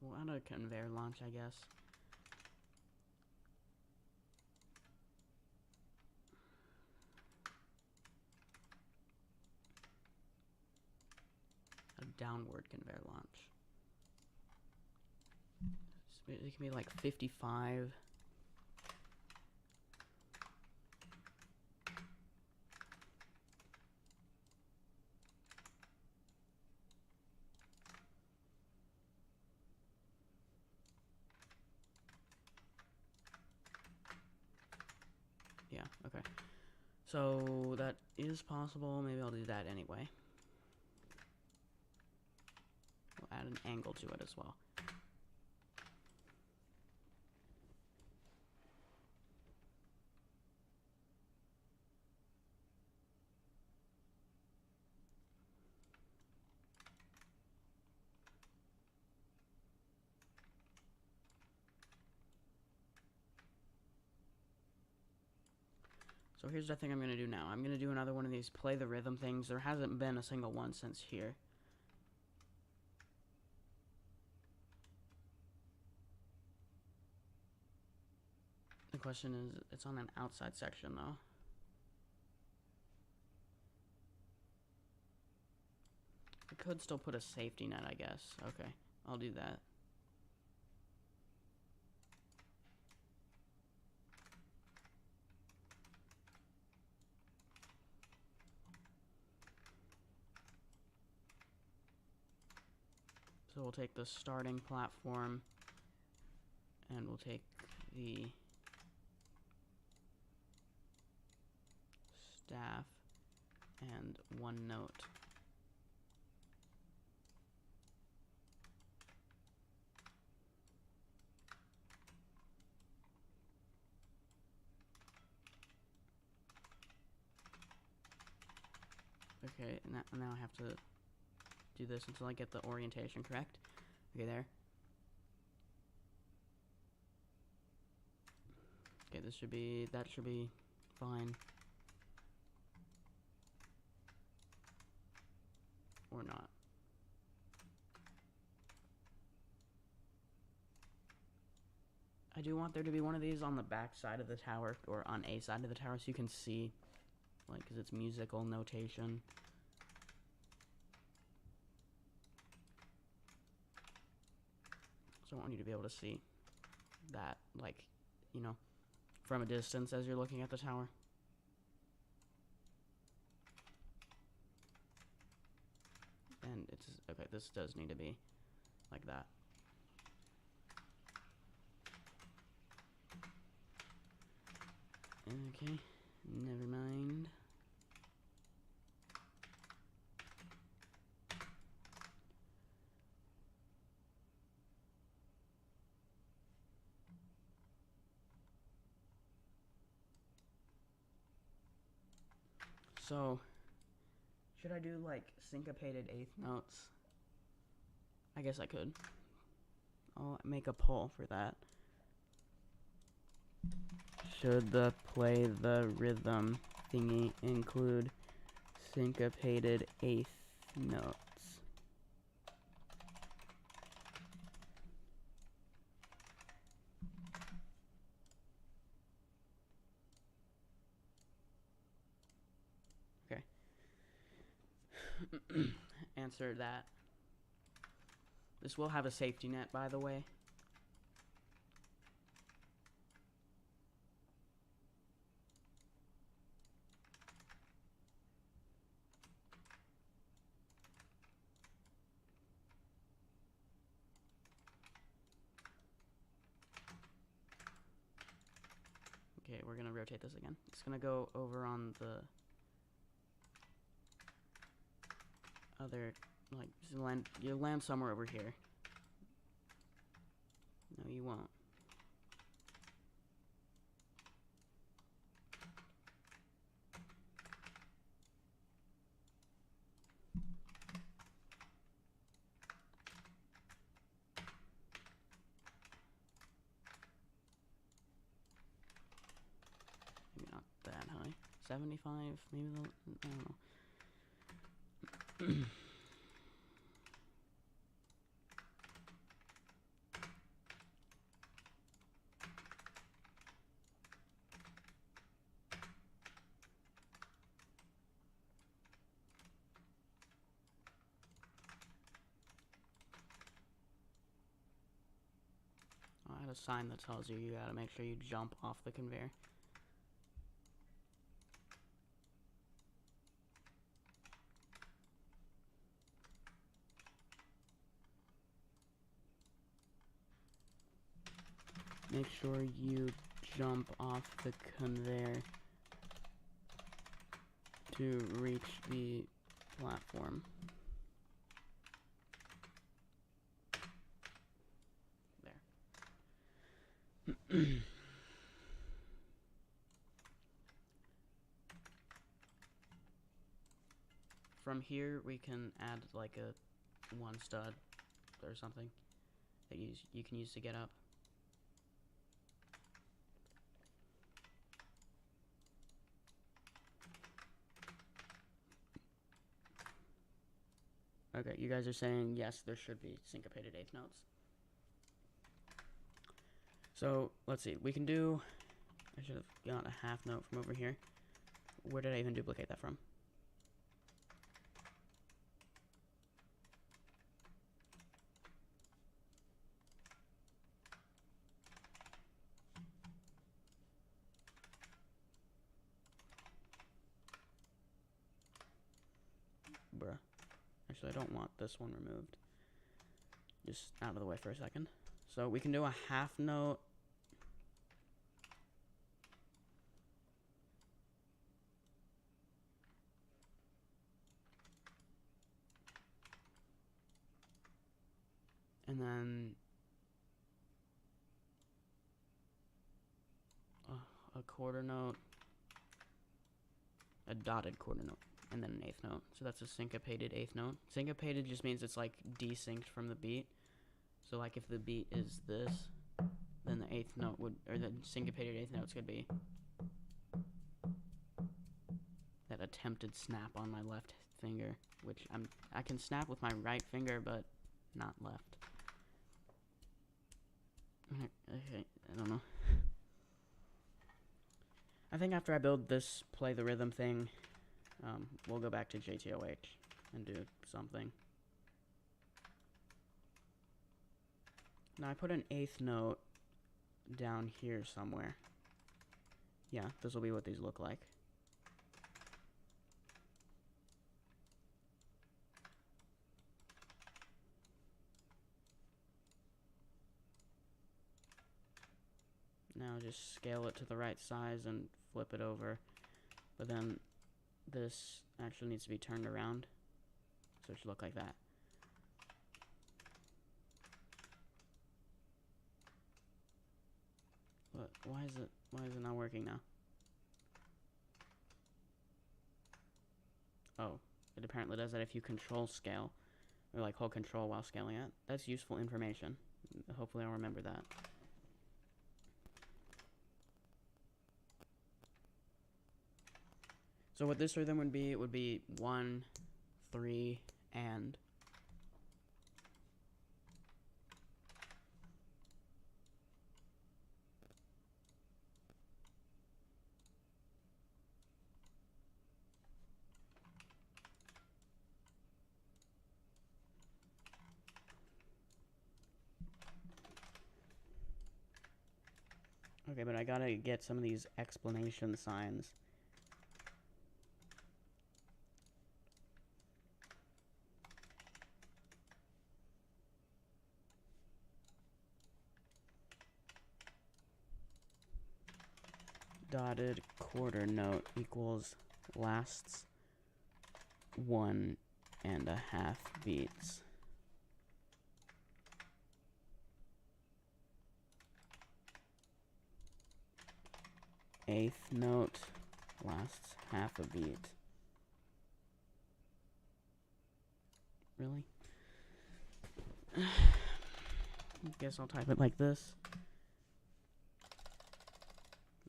We'll add a conveyor launch, I guess. A downward conveyor launch. So it can be like 55. Yeah, okay. So that is possible. Maybe I'll do that anyway. We'll add an angle to it as well. So here's the thing I'm going to do now. I'm going to do another one of these play the rhythm things. There hasn't been a single one since here. The question is, it's on an outside section though. I could still put a safety net, I guess. Okay, I'll do that. So we'll take the starting platform and we'll take the staff and 1 note. Okay, now I have to do this until I get the orientation correct. Okay, there. Okay, that should be fine. Or not. I do want there to be one of these on the back side of the tower, or on a side of the tower, so you can see, like, because it's musical notation. So I want you to be able to see that, like, you know, from a distance as you're looking at the tower. And it's, okay, this does need to be like that. Okay, never mind. So, should I do like syncopated eighth notes? I guess I could. I'll make a poll for that. Should the play the rhythm thingy include syncopated eighth notes? answer that. This will have a safety net, by the way. Okay, we're gonna rotate this again. It's gonna go over on the other, like, you'll land somewhere over here. No, you won't. Maybe not that high. 75, maybe, I don't know. I had a sign that tells you gotta make sure you jump off the conveyor. Make sure you jump off the conveyor to reach the platform. There. From here, we can add like a one stud or something that you can use to get up. Okay, you guys are saying yes, there should be syncopated eighth notes. So, let's see, we can do, I should have got a half note from over here. Where did I even duplicate that from? Bruh. Actually, I don't want this one removed. Just out of the way for a second. So we can do a half note. And then a quarter note, a dotted quarter note, and then an eighth note. So that's a syncopated eighth note. Syncopated just means it's like desynced from the beat. So like if the beat is this, then the eighth note would, or the syncopated eighth notes could be that attempted snap on my left finger, which I can snap with my right finger, but not left. Okay, I don't know. I think after I build this play the rhythm thing, we'll go back to JTOH and do something. Now I put an eighth note down here somewhere. Yeah, this will be what these look like. Now just scale it to the right size and flip it over. But then this actually needs to be turned around, so it should look like that. But why is it not working now? Oh, it apparently does that if you control scale, or like hold control while scaling it. That's useful information. Hopefully I'll remember that. So what this rhythm would be, it would be 1, 3, and. Okay, but I gotta get some of these explanation signs. Dotted quarter note equals lasts 1.5 beats. Eighth note lasts half a beat. Really? I guess I'll type it like this.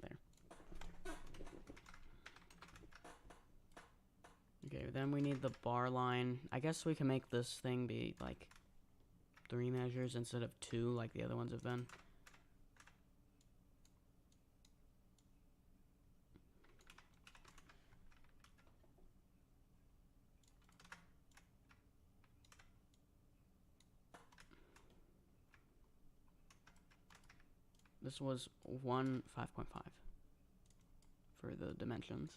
There. Okay, then we need the bar line. I guess we can make this thing be like 3 measures instead of 2 like the other ones have been. This was 5.5 for the dimensions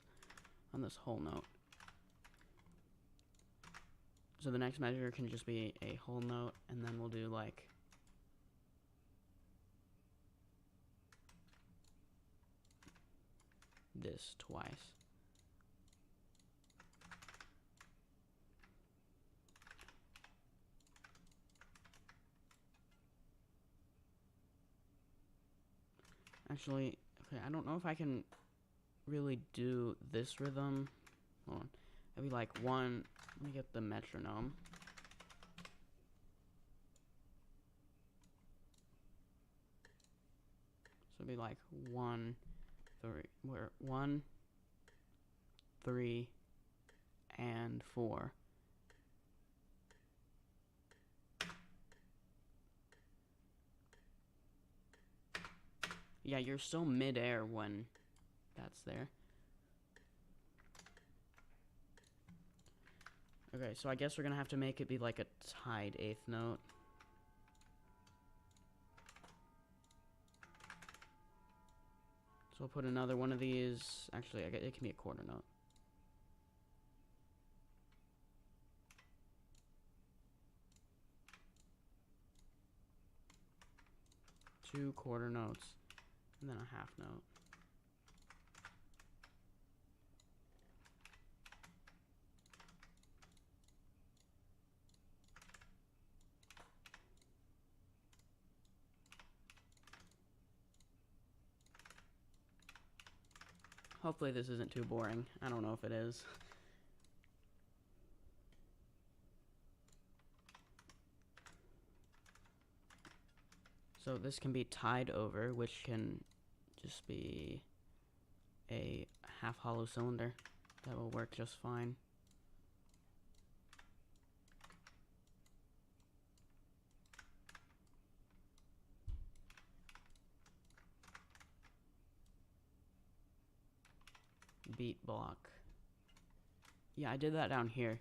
on this whole note. So the next measure can just be a whole note, and then we'll do like this twice. Actually, okay, I don't know if I can really do this rhythm. Hold on. It'd be like 1, let me get the metronome. So it'd be like 1, 3, and 4. Yeah, you're still mid-air when that's there. Okay, so I guess we're gonna have to make it be like a tied 8th note. So we'll put another one of these. Actually, it can be a quarter note. Two quarter notes, and then a half note. Hopefully this isn't too boring. I don't know if it is. So this can be tied over, which can just be a half hollow cylinder. That will work just fine. Beat block. Yeah, I did that down here.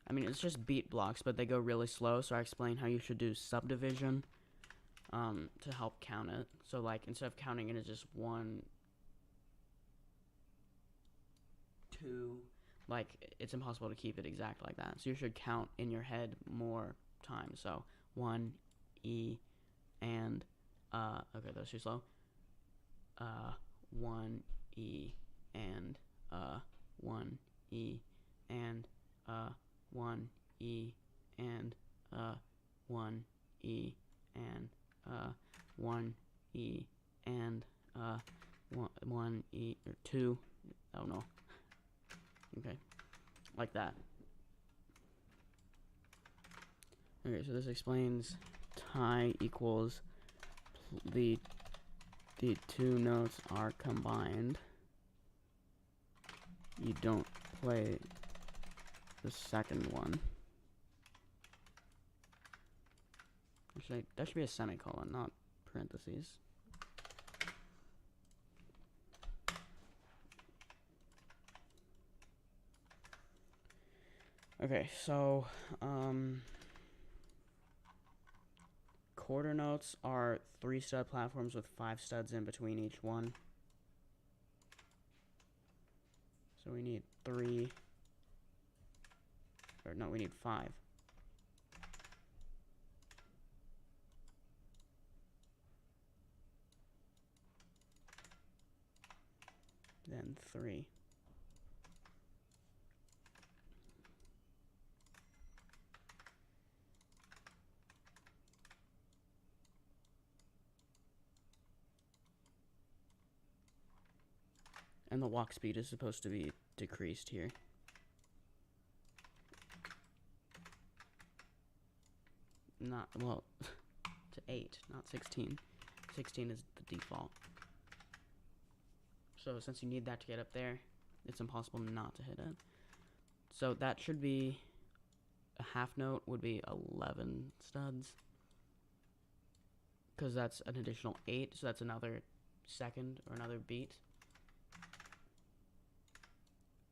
I mean, it's just beat blocks, but they go really slow, so I explain how you should do subdivision to help count it. So, like, instead of counting it as just 1, 2, like, it's impossible to keep it exact like that. So you should count in your head more times. So, 1, E, and, okay, that was too slow. 1, E, and, 1, E, and, 1, E, and, 1, E, and, 1, E, and, 1, E, or 2, I don't know. Okay, like that. Okay, so this explains tie equals the 2 notes are combined. You don't play the second one. Actually, that should be a semicolon, not parentheses. Okay, so, quarter notes are 3 stud platforms with 5 studs in between each one. So we need 3, or no, we need 5. Then 3. And the walk speed is supposed to be decreased here. Not, well, to 8, not 16. 16 is the default. So since you need that to get up there, it's impossible not to hit it. So that should be, a half note would be 11 studs. Because that's an additional 8, so that's another second or another beat.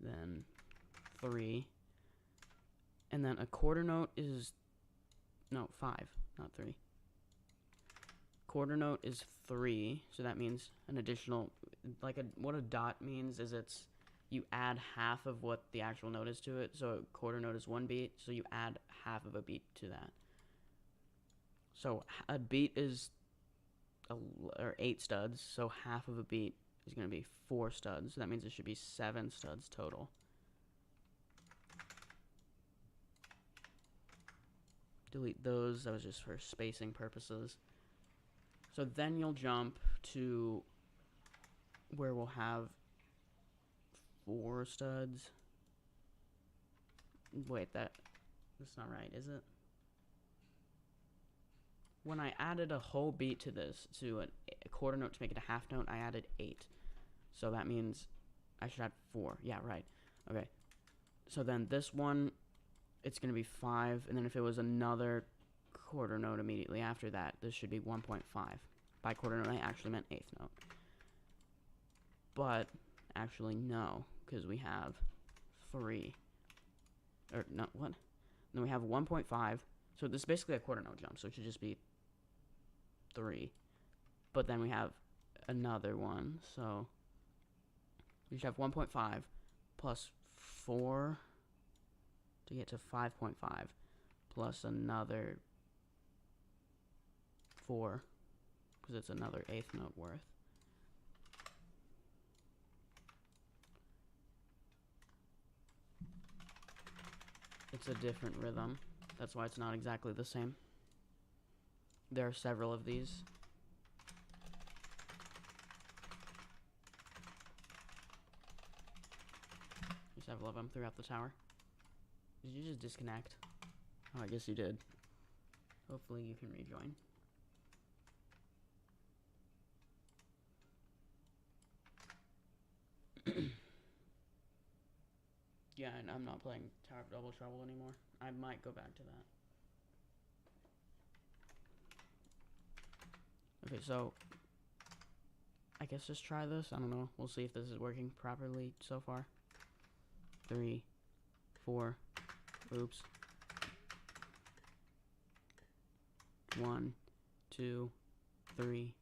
Then 3. And then a quarter note is, no, 5, not 3. Quarter note is 3, so that means an additional, like what a dot means is it's, you add half of what the actual note is to it. So a quarter note is 1 beat, so you add half of a beat to that. So a beat is, or 8 studs, so half of a beat is going to be 4 studs. So that means it should be 7 studs total. Delete those, that was just for spacing purposes. So then you'll jump to where we'll have 4 studs. Wait, that's not right, is it? When I added a whole beat to this, to a quarter note to make it a half note, I added 8. So that means I should add 4. Yeah, right. Okay. So then this one, it's going to be 5. And then if it was another quarter note immediately after that, this should be 1.5. By quarter note, I actually meant 8th note. But, actually, no. Because we have 3. Or, no, what? Then we have 1.5. So this is basically a quarter note jump. So it should just be 3. But then we have another one. So we should have 1.5 plus 4 to get to 5.5 plus another 4 because it's another 8th note worth. It's a different rhythm. That's why it's not exactly the same. There are several of these. There's several of them throughout the tower. Did you just disconnect? Oh, I guess you did. Hopefully you can rejoin. Yeah, and I'm not playing Tower of Double Trouble anymore. I might go back to that. Okay, so I guess just try this. I don't know. We'll see if this is working properly so far. 3, 4. Oops. 1, 2, 3,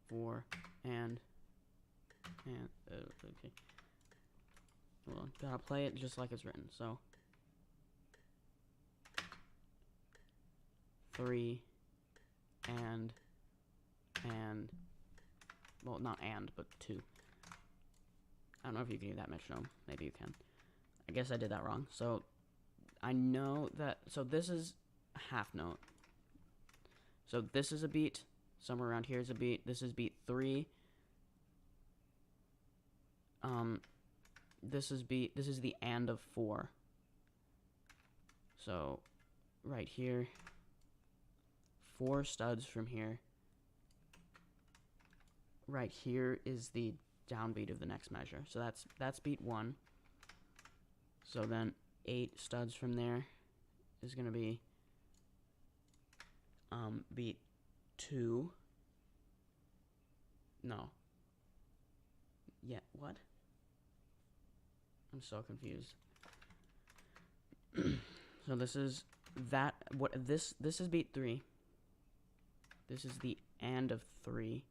4, and okay. Hold on. Gotta play it just like it's written. So 3 and well, not and, but 2. I don't know if you can do that metronome. Maybe you can. I guess I did that wrong. So I know that, so this is a half note. So this is a beat. Somewhere around here is a beat. This is beat 3. This is the and of 4. So right here, 4 studs from here. Right here is the downbeat of the next measure. So that's beat 1. So then 8 studs from there is going to be beat 2. No. Yeah, what? I'm so confused. So this is that, what this is beat 3. This is the and of 3.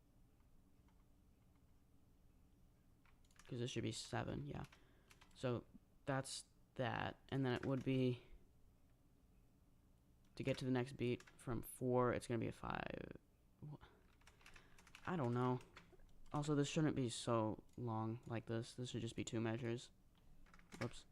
Because this should be 7, yeah. So that's that. And then it would be, to get to the next beat from 4, it's going to be a 5. I don't know. Also, this shouldn't be so long like this. This should just be 2 measures. Whoops.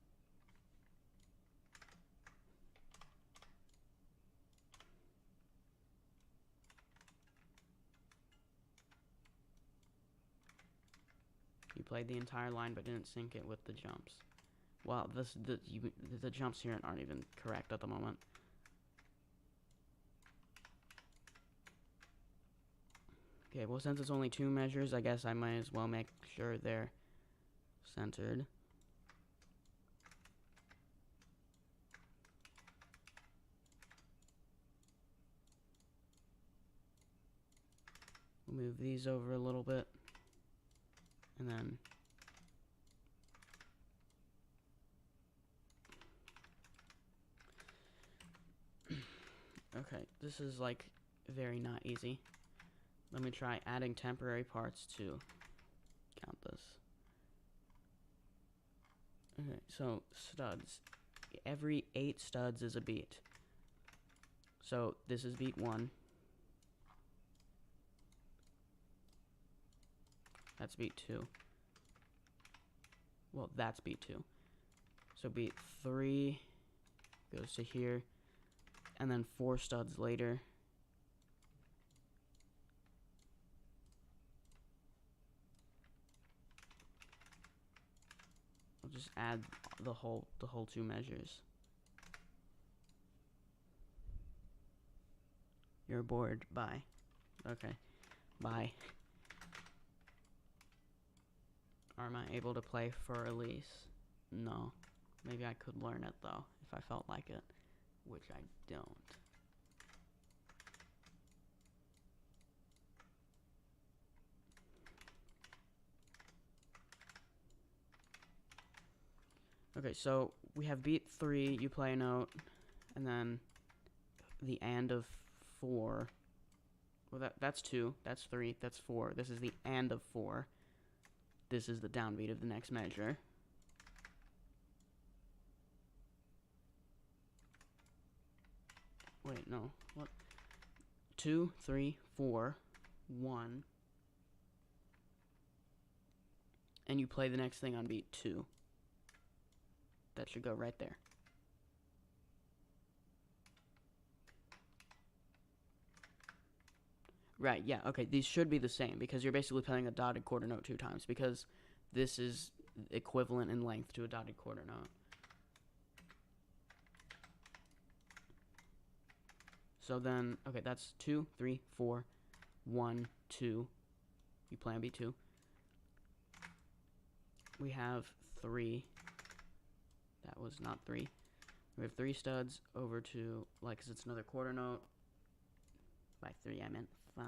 You played the entire line but didn't sync it with the jumps. Well, the jumps here aren't even correct at the moment. Okay, well, since it's only 2 measures, I guess I might as well make sure they're centered. We'll move these over a little bit. And then okay, this is like very not easy. Let me try adding temporary parts to count this. Okay, so studs. Every 8 studs is a beat. So this is beat 1. That's beat 2. Well, that's beat 2. So beat 3 goes to here. And then 4 studs later. I'll just add the whole 2 measures. You're bored. Bye. Okay. Bye. Am I able to play for Elise? No. Maybe I could learn it, though, if I felt like it. Which I don't. Okay, so we have beat 3, you play a note, and then the and of 4. Well, that's 2, that's 3, that's 4. This is the and of 4. This is the downbeat of the next measure. Wait, no. What? 2, 3, 4, 1. And you play the next thing on beat 2. That should go right there. Right, yeah, okay, these should be the same, because you're basically playing a dotted quarter note 2 times, because this is equivalent in length to a dotted quarter note. So then, okay, that's 2, 3, 4, 1, 2. You play on beat 2. We have 3. That was not 3. We have 3 studs over to, like, because it's another quarter note. By 3, I meant 5.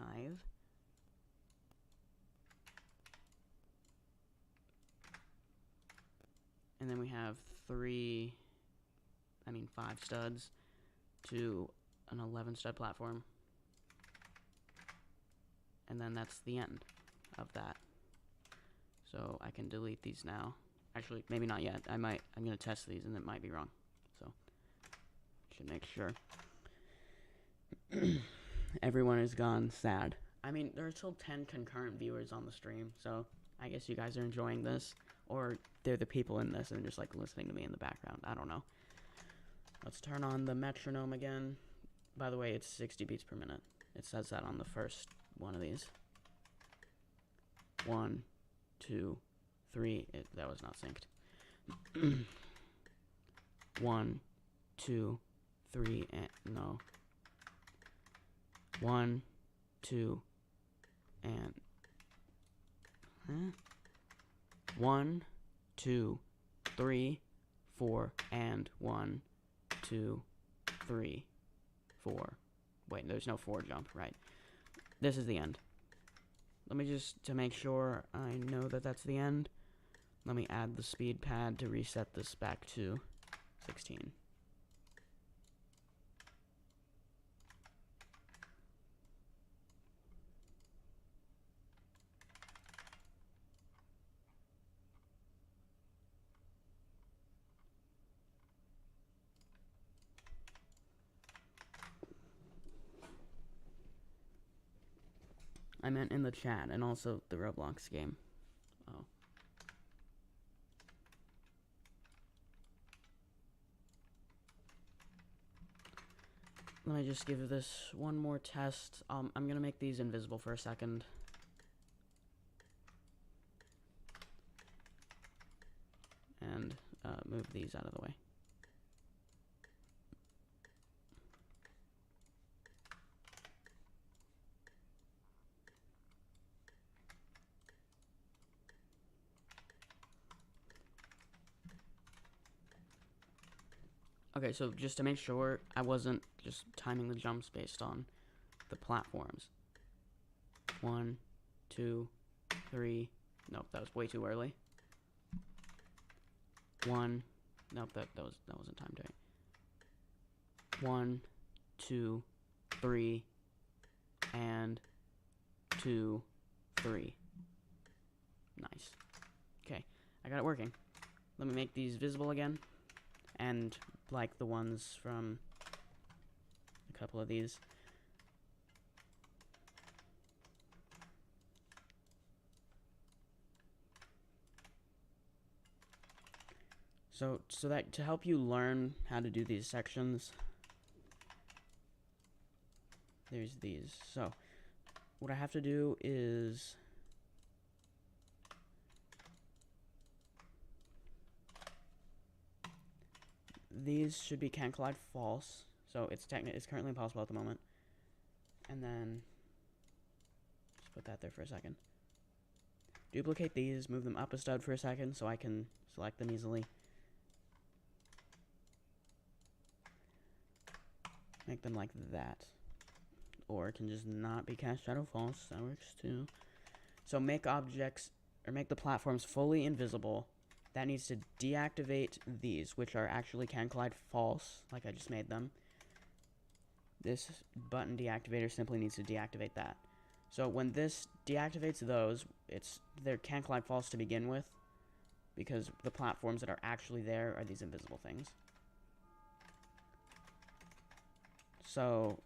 And then we have 5 studs to an 11 stud platform. And then that's the end of that. So I can delete these now. Actually, maybe not yet. I'm gonna test these and it might be wrong. So should make sure. Everyone is gone sad. I mean, there are still 10 concurrent viewers on the stream, so I guess you guys are enjoying this. Or they're the people in this and just like listening to me in the background. I don't know. Let's turn on the metronome again. By the way, it's 60 beats per minute. It says that on the first one of these. 1, 2, 3. That was not synced. 1, 2, 3, and no. 1, 2, and 1, 2, 3, 4, and 1, 2, 3, 4. Wait, there's no 4 jump, right? This is the end. Let me just, to make sure I know that that's the end, let me add the speed pad to reset this back to 16. I meant in the chat and also the Roblox game. Oh. Let me just give this one more test. I'm gonna make these invisible for a second. And move these out of the way. Okay, so just to make sure I wasn't just timing the jumps based on the platforms. 1, 2, 3. Nope, that was way too early. 1. Nope, that wasn't timed right. 1, 2, 3, and 2, 3. Nice. Okay, I got it working. Let me make these visible again, and like the ones from a couple of these. So that to help you learn how to do these sections, there's these. So what I have to do is these should be can collide false. So it's currently impossible at the moment. And then just put that there for a second. Duplicate these, move them up a stud for a second so I can select them easily. Make them like that. Or it can just not be cast shadow false. That works too. So make objects, or make the platforms fully invisible. That needs to deactivate these, which are actually can collide false, like I just made them. This button deactivator simply needs to deactivate that. So when this deactivates those, they're can collide false to begin with, because the platforms that are actually there are these invisible things. So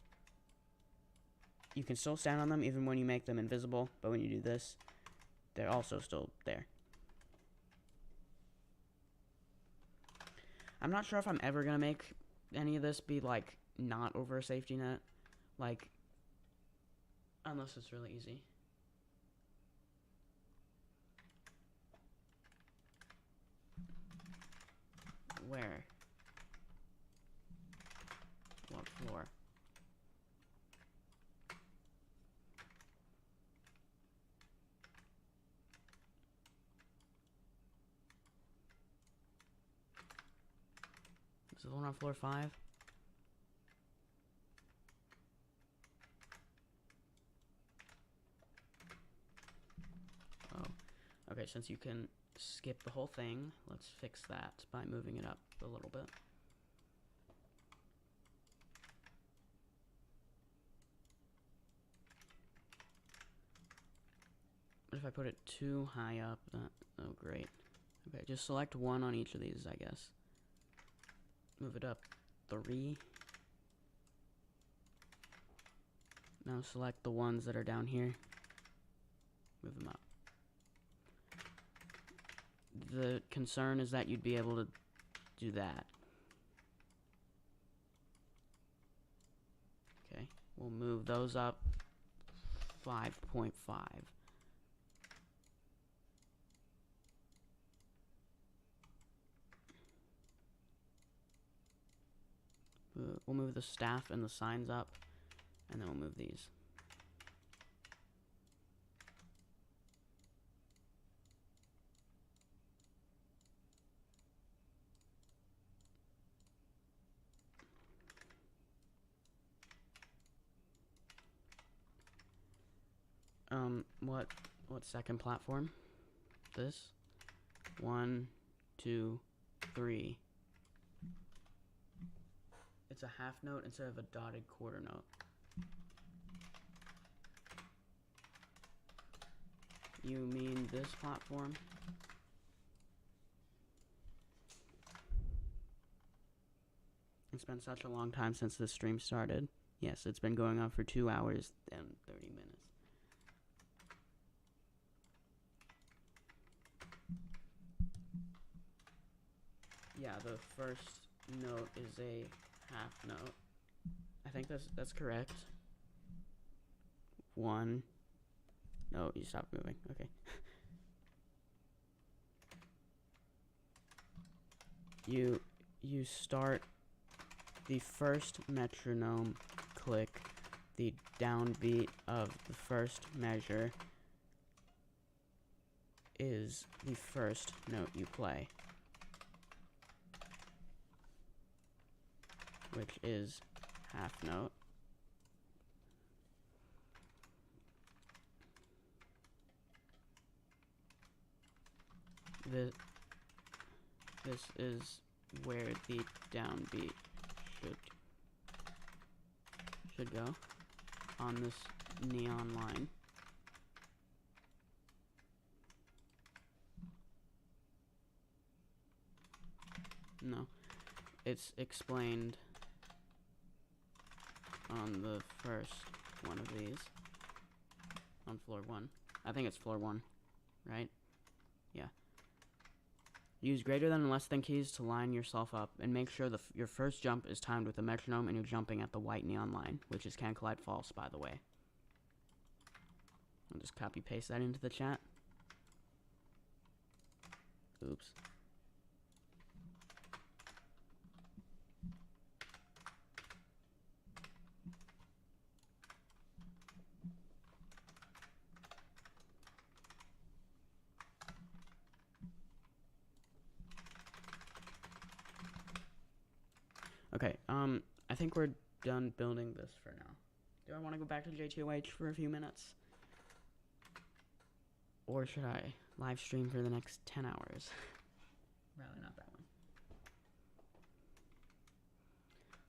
you can still stand on them even when you make them invisible, but when you do this, they're also still there. I'm not sure if I'm ever gonna make any of this be like not over a safety net, like unless it's really easy. Where? What floor? Is the one on floor 5? Oh. Okay, since you can skip the whole thing, let's fix that by moving it up a little bit. What if I put it too high up? Oh, great. Okay, just select one on each of these, I guess. Move it up 3. Now select the ones that are down here. Move them up. The concern is that you'd be able to do that. Okay, we'll move those up 5.5. We'll move the staff and the signs up, and then we'll move these. What second platform? This? 1, 2, 3. It's a half note instead of a dotted quarter note. You mean this platform? It's been such a long time since this stream started. Yes, it's been going on for 2 hours and 30 minutes. Yeah, the first note is a half note. I think that's correct. 1. No, you stopped moving. Okay. You start the first metronome click, the downbeat of the first measure is the first note you play, which is half note. This is where the downbeat should go on this neon line. No, it's explained on the first one of these, on floor 1. I think it's floor 1, right? Yeah. Use greater than and less than keys to line yourself up, and make sure your first jump is timed with the metronome and you're jumping at the white neon line, which is can collide false, by the way. I'll just copy paste that into the chat. Oops. Okay, I think we're done building this for now. Do I want to go back to JTOH for a few minutes? Or should I live stream for the next 10 hours? Probably not that one.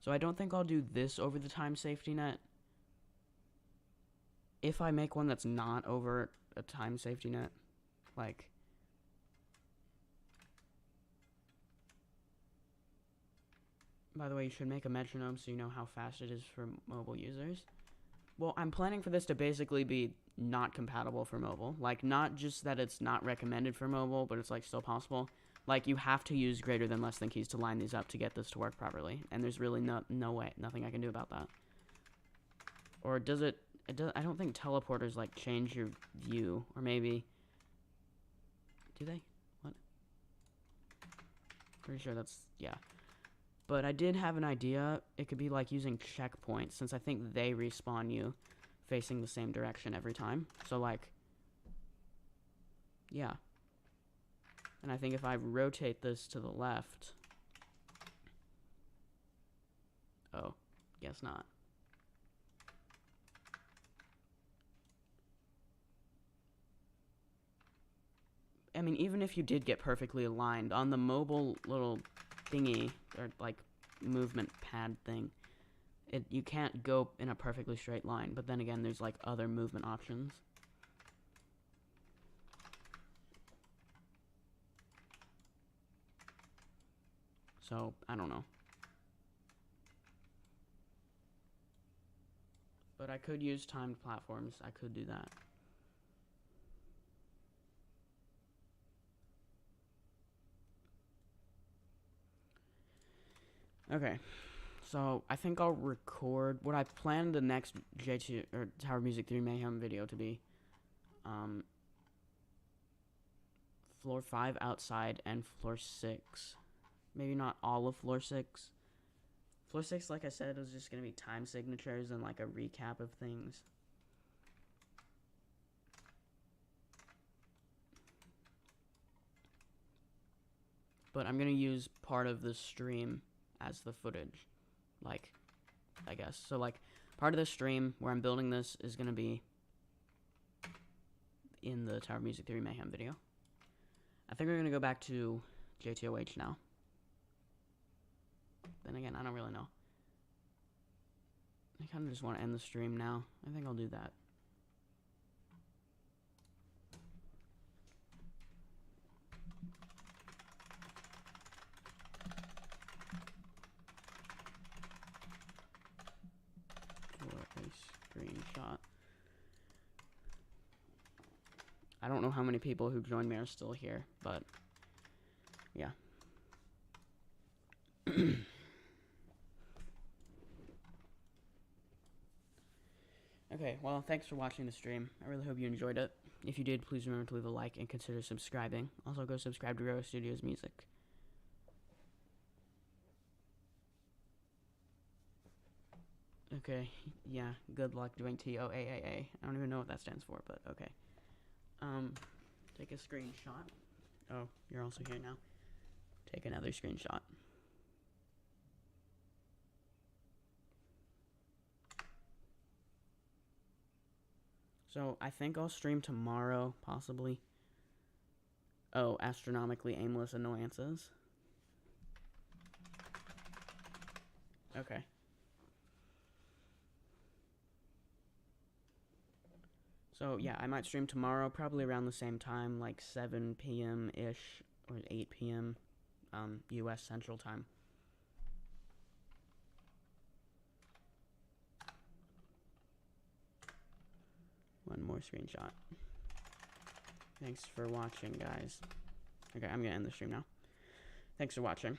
So I don't think I'll do this over the time safety net. If I make one that's not over a time safety net, like... By the way, you should make a metronome so you know how fast it is for mobile users. Well, I'm planning for this to basically be not compatible for mobile. Like, not just that it's not recommended for mobile, but it's, like, still possible. Like, you have to use greater than less than keys to line these up to get this to work properly. And there's really no way, nothing I can do about that. Or does it I don't think teleporters, like, change your view. Or maybe... Do they? What? Pretty sure that's... Yeah. But I did have an idea. It could be like using checkpoints, since I think they respawn you facing the same direction every time. So, like, yeah. And I think if I rotate this to the left... Oh, guess not. I mean, even if you did get perfectly aligned, on the mobile little thingy, or like movement pad thing, you can't go in a perfectly straight line, but then again, there's like other movement options. So, I don't know. But I could use timed platforms, I could do that. Okay, so I think I'll record what I planned the next J2 or Tower Music 3 Mayhem video to be. Floor 5 outside and floor 6. Maybe not all of floor 6. Floor 6, like I said, is just gonna be time signatures and like a recap of things. But I'm gonna use part of the stream as the footage, like, I guess. So, like, part of the stream where I'm building this is going to be in the Tower Music 3 Mayhem video. I think we're going to go back to JTOH now. Then again, I don't really know. I kind of just want to end the stream now. I think I'll do that. Screenshot. I don't know how many people who joined me are still here, but yeah. Okay, well, thanks for watching the stream. I really hope you enjoyed it. If you did, please remember to leave a like and consider subscribing. Also, go subscribe to Roro Studios Music. Okay, yeah, good luck doing TOAAA. I don't even know what that stands for, but okay. Take a screenshot. Oh, you're also here now. Take another screenshot. So, I think I'll stream tomorrow, possibly. Oh, astronomically aimless annoyances. Okay. So, yeah, I might stream tomorrow, probably around the same time, like 7 p.m.-ish, or 8 p.m., U.S. Central Time. One more screenshot. Thanks for watching, guys. Okay, I'm gonna end the stream now. Thanks for watching.